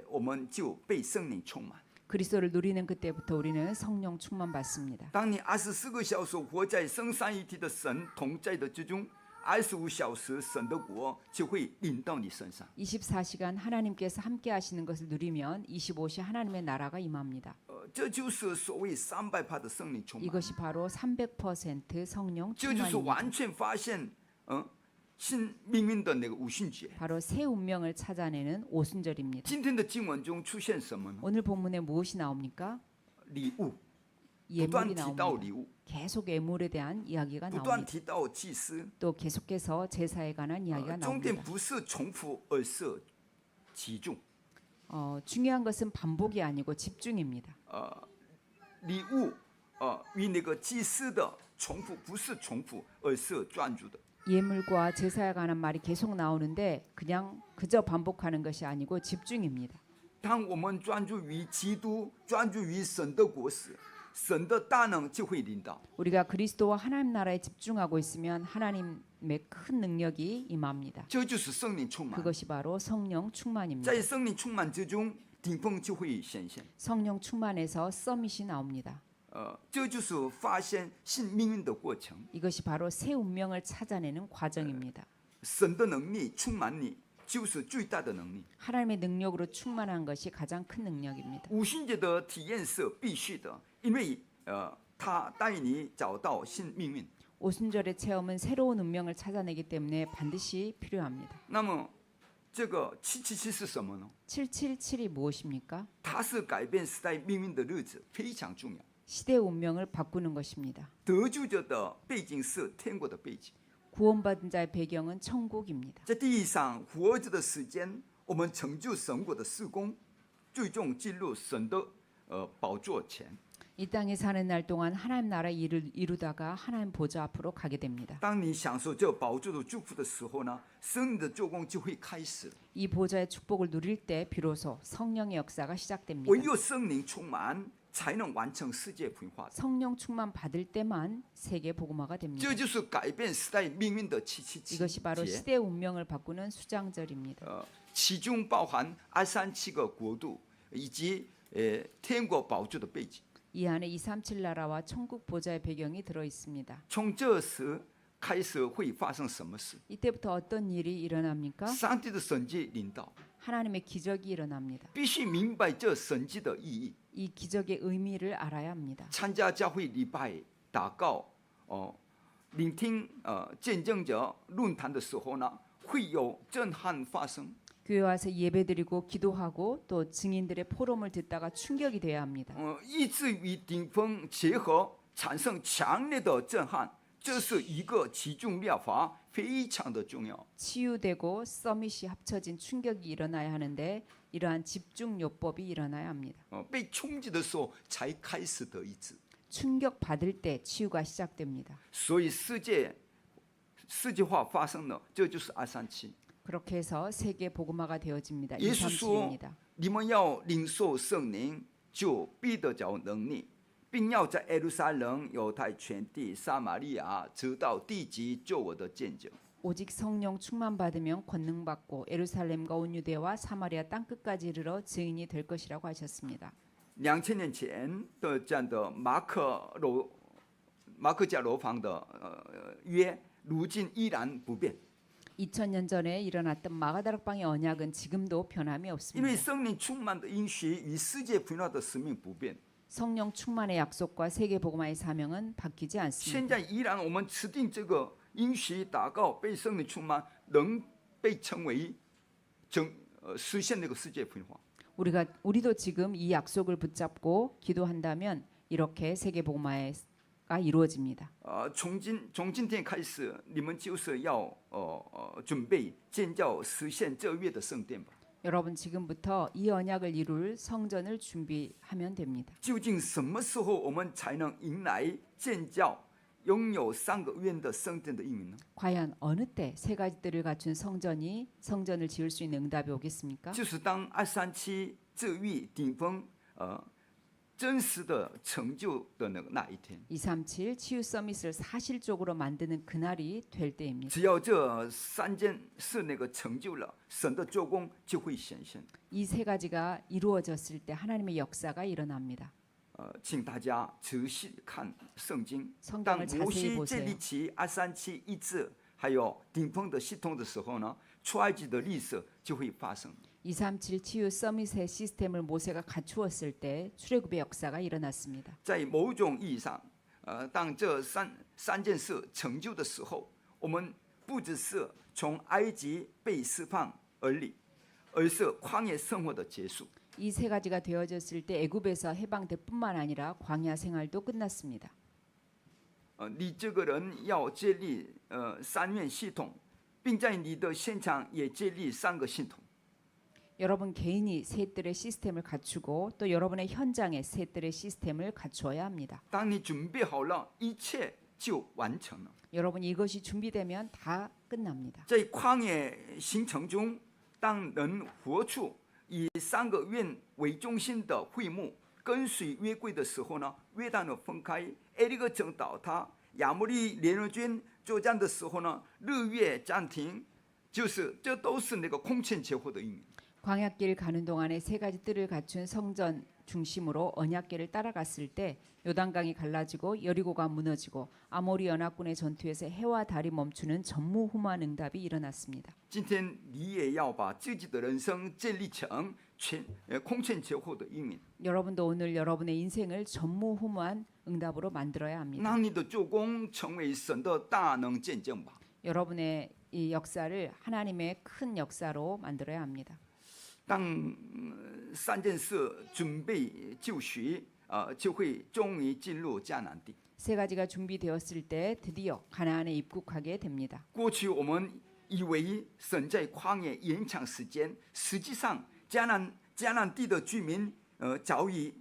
我们就被圣灵充满。 그리스도를 누리는 그때부터 우리는 성령 충만 받습니다. 当你24个小时活在生三一体的神同在的之中，25小时神的国就会临到你身上。 24시간 하나님께서 함께 하시는 것을 누리면 25시 하나님의 나라가 임합니다. 这就是所谓300%的圣灵充满， 이것이 바로 300% 성령 这就是 충만입니다. 完全发现，新命运的那个五旬节。 바로 새 운명을 찾아내는 오순절입니다. 今天的经文中出现什么呢？ 오늘 본문에 무엇이 나옵니까? 礼物，不断 예물이 提到 나옵니다. 礼物， 계속 예물에 대한 이야기가 不断 나옵니다. 提到祭司。 또 계속해서 제사에 관한 이야기가 重点 나옵니다. 不是重复，而是集中。 중요한 것은 반복이 아니고 집중입니다. 礼物，与那个祭司的重复不是重复，而是专注的。 예물과 제사에 관한 말이 계속 나오는데 그냥 그저 반복하는 것이 아니고 집중입니다. 当我们专注于基督，专注于神的国时，神的大能就会领导。 우리가 그리스도와 하나님 나라에 집중하고 있으면 하나님의 큰 능력이 임합니다. 这就是圣灵充满。 그것이 바로 성령 충만입니다. 在圣灵充满之中，顶峰就会显现。 성령 충만에서 서밋이 나옵니다. 这就是发现新命运的过程。 이것이 바로 새 운명을 찾아내는 과정입니다. 神的能力充满你，就是最大的能力。 하나님의 능력으로 충만한 것이 가장 큰 능력입니다. 五旬节的体验是必须的，因为他带你找到新命运。 오순절의 체험은 새로운 운명을 찾아내기 때문에 반드시 필요합니다. 那么，这个777是什么呢？ 777이 무엇입니까? 它是改变时代命运的日子，非常重要。 시대 운명을 바꾸는 것입니다. 得救者的背景是天国的背景， 구원받은 자의 배경은 천국입니다. 在地上活着的时间，我们成就神国的事工，最终进入神的宝座前。 이 땅에 사는 날 동안 하나님 나라 일을 이루다가 하나님 보좌 앞으로 가게 됩니다. 当你享受这宝座的祝福的时候呢，神的做工就会开始。 이 보좌의 축복을 누릴 때 비로소 성령의 역사가 시작됩니다. 唯有圣灵充满，才能完成世界文化。 성령 충만 받을 때만 세계 복음화가 됩니다. 这就是改变时代命运的777 이것이 바로 节。 시대 운명을 바꾸는 수장절입니다. 其中包含237个国度以及天国宝座的背景。 이 안에 237 나라와 천국 보좌의 배경이 들어 있습니다. 从这时开始会发生什么事？ 이때부터 어떤 일이 일어납니까? 上帝的神迹领导， 하나님의 기적이 일어납니다. 必须明白这神迹的意义。 이 기적의 의미를 알아야 합니다. 参加教会礼拜、祷告，聆听见证者论坛的时候呢，会有震撼发生。 교회 와서 예배드리고 기도하고 또 증인들의 포럼을 듣다가 충격이 돼야 합니다. 以至于顶峰结合，产生强烈的震撼。这是一个集中疗法，非常的重要。 치유되고 서밋이 합쳐진 충격이 일어나야 하는데 이러한 집중요법이 일어나야 합니다. 被冲击的时候才开始得医治。 충격 받을 때 치유가 시작됩니다. 所以世界化发生了，这就是237。 그렇게 해서 세계 복음화가 되어집니다. 耶稣说 237입니다. ：“你们要领受圣灵，就必得着能力，并要在耶路撒冷、犹太全地、撒玛利亚，直到地极，做我的见证。” 오직 성령 충만 받으면 권능 받고 예루살렘과 온 유대와 사마리아 땅 끝까지 이르러 증인이 될 것이라고 하셨습니다. 2000年前的这样的马可家楼房的约，如今依然不变， 2000년 전에 일어났던 마가다락방의 언약은 지금도 변함이 因为 없습니다. 圣灵充满的应许与世界变化的使命不变。 성령 충만의 약속과 세계 복음화의 사명은 바뀌지 现 않습니다. 在依然我们持定这个应许祷告，被圣灵充满，能被称为实现那个世界变化。 우리도 지금 이 약속을 붙잡고 기도한다면 이렇게 세계 복음화가 이루어집니다. 从今天开始，你们就是要准备建造实现这月的圣殿吧。 여러분 지금부터 이 언약을 이룰 성전을 준비하면 됩니다. 究竟什么时候我们才能迎来建造拥有3个院的圣殿的应允呢？ 과연 어느 때 세 가지들을 갖춘 성전을 지을 수 있는 응답이 오겠습니까? 就是当237这月顶峰真实的成就的那一天。 237 치유 서밋을 사실적으로 만드는 그날이 될 때입니다. 只要这3件事那个成就了，神的做工就会显现。 이 세 가지가 이루어졌을 때 하나님의 역사가 일어납니다. 请大家仔细看圣经。 성경을 当摩 자세히 西 보세요. 建立起237一致还有顶峰的系统的时候呢，出埃及的历史就会发生。 237 치유 서밋의 시스템을 모세가 갖추었을 때 출애굽의 역사가 일어났습니다. 在某种意义上，当这三件事成就的时候，我们不不只是从埃及被释放而已，而是旷野生活的结束。 이 세 가지가 되어졌을 때 애굽에서 해방될 뿐만 아니라 광야 생활도 끝났습니다. 你这个人要建立三院系统，并在你的现场也建立三个系统。 여러분 개인이 셋들의 시스템을 갖추고 또 여러분의 현장에 셋들의 시스템을 갖추어야 합니다. 当你准备好了，一切就完成了。 여러분 이것이 준비되면 다 끝납니다. 在旷野行程中，当人活出以三个院为中心的会幕，跟随约柜的时候呢，约旦河分开，埃利哥城倒塌，亚摩利联合军作战的时候呢，日月暂停，这都是那个空前绝后的应允。 광야길 가는 동안에 세 가지 뜰을 갖춘 성전 중심으로 언약궤를 따라갔을 때 요단강이 갈라지고 여리고가 무너지고 아모리 연합군의 전투에서 해와 달이 멈추는 전무후무한 응답이 일어났습니다. 今天你也要把自己的人生建立成空前绝后的应允， 여러분도 오늘 여러분의 인생을 전무후무한 응답으로 만들어야 합니다. 让你的做工成为神的大能见证吧。 여러분의 이 역사를 하나님의 큰 역사로 만들어야 합니다. 当三件事准备就绪，就会终于进入迦南地。 세 가지가 준비되었을 때 드디어 가나안에 입국하게 됩니다. 过去我们以为神在旷野延长时间，实际上迦南地的居民早已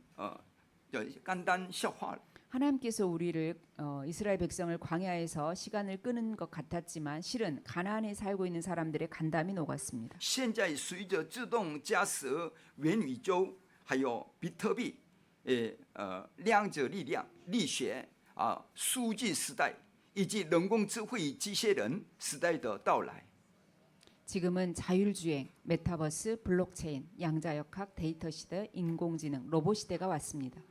肝胆消化了。 하나님께서 우리를 이스라엘 백성을 광야에서 시간을 끄는 것 같았지만 실은 가나안에 살고 있는 사람들의 간담이 녹았습니다. 现在随着自动驾驶、元宇宙，还有比特币、量子力量、力学数据时代，以及人工智慧机械人时代的到来。 지금은 자율주행, 메타버스, 블록체인, 양자역학, 데이터 시대, 인공지능, 로봇 시대가 왔습니다.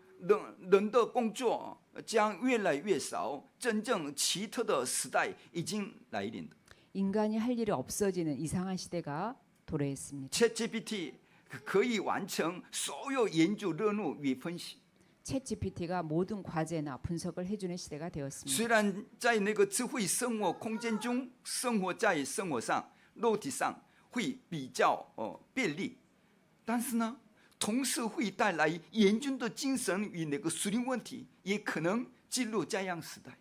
人的工作将越来越少，真正奇特的时代已经来临了。 인간이 할 일이 없어지는 이상한 시대가 도래했습니다. ChatGPT 可以完成所有研究任务与分析。 챗GPT가 모든 과제나 분석을 해주는 시대가 되었습니다. 虽然在那个智慧生活空间中，生活在生活上、肉体上会比较便利，但是呢，同时会带来严峻的精神与那个属灵问题，也可能进入这样时代。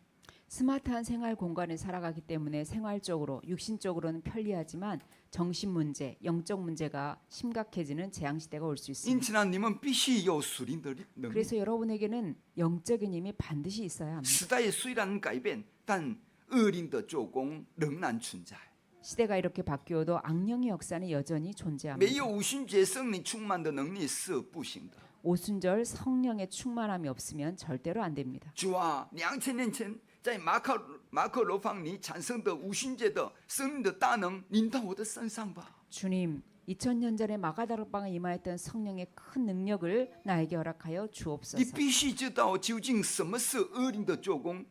스마트한 생활 공간에 살아가기 때문에 생활적으로, 육신적으로는 편리하지만 정신 문제, 영적 문제가 심각해지는 재앙 시대가 올 수 因 있습니다. 此呢，你们必须有属灵的能力。 그래서 여러분에게는 영적인 힘이 반드시 있어야 합니다. 时代虽然改变，但恶灵的做工仍然存在。 시대가 이렇게 바뀌어도 악령의 역사는 여전히 没 존재합니다. 有五旬节圣灵充满的能力是不行的。 오순절 성령의 충만함이 없으면 절대로 안 됩니다. 主啊，2000年前在马可罗方里产生的五旬节的生命的大能临到我的身上吧。 주님, 2000년 전에 마가다락방에 임하였던 성령의 큰 능력을 나에게 허락하여 你 주옵소서. 必须知道究竟什么是恶灵的做工，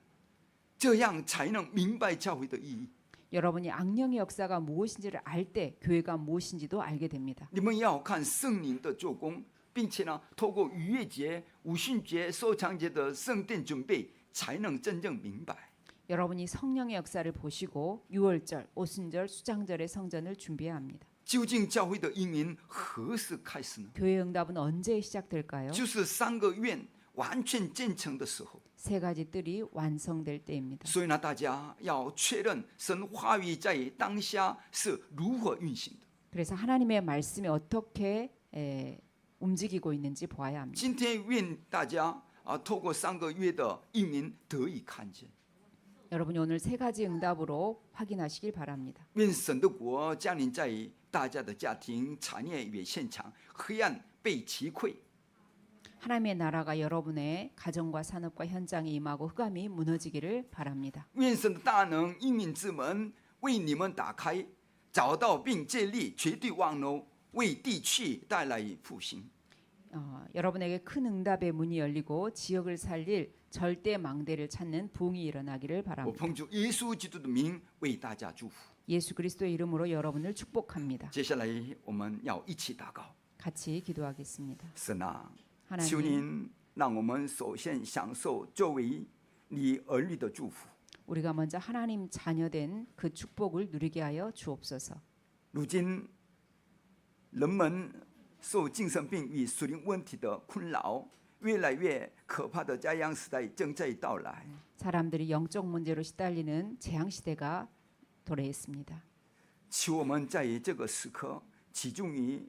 这样才能明白教会的意义。 여러분이 악령의 역사가 무엇인지를 알 때 교회가 무엇인지도 알게 됩니다. 你们要看圣灵的做工，并且呢，透过逾越节、五旬节、收藏节的圣殿准备，才能真正明白。 여러분이 성령의 역사를 보시고 6월절, 오순절, 수장절의 성전을 준비해야 합니다. 究竟教会的应允何时开始呢？ 교회 응답은 언제 시작될까요? 就是3个愿完全建成的时候。 세 가지 뜰이 완성될 때입니다. 所以呢，大家要确认神话语在当下是如何运行的。 그래서 하나님의 말씀이 어떻게 움직이고 있는지 보아야 합니다. 今天愿大家透过3个月的应允得以看见。 여러분이 오늘 세 가지 응답으로 확인하시길 바랍니다. 愿神的国降临在大家的家庭、产业与现场，黑暗被击溃。 하나님의 나라가 여러분의 가정과 산업과 현장에 임하고 흑암이 무너지기를 바랍니다. 愿神的大能应允之门为你们打开，找到并建立绝对望楼，为地区带来复兴。 여러분에게 큰 응답의 문이 열리고 지역을 살릴 절대 망대를 찾는 부흥이 일어나기를 我 바랍니다. 奉主耶稣基督的名为大家祝福。 예수 그리스도의 이름으로 여러분을 축복합니다. 接下来我们要一起祷告。 같이 기도하겠습니다. 神啊， 하나님, 求您让我们首先享受作为你儿女的祝福。 우리가 먼저 하나님 자녀된 그 축복을 누리게 하여 주옵소서. 如今人们受精神病与属灵问题的困扰，越来越可怕的家养时代正在到来。 사람들이 영적 문제로 시달리는 재앙 시대가 도래했습니다. 求我们在这个时刻集中于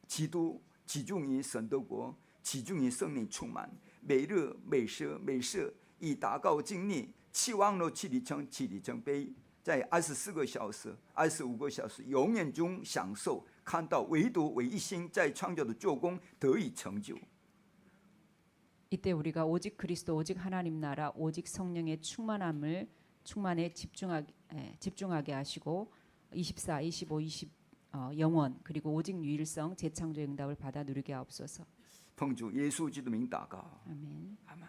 基督，集中于神的国，集中于圣灵充满，每日每时每时以祷告经历，期望着其里程碑，在24个小时、25个小时永远中享受，看到唯独唯一心在创造的做工得以成就。 이때 우리가 오직 그리스도, 오직 하나님 나라, 오직 성령의 충만에 집중하게 하시고 24, 25, 20 영원 그리고 오직 유일성 재창조 응답을 받아 누리게 하옵소서. 奉主耶稣基督的名祷告， 아멘. 아멘。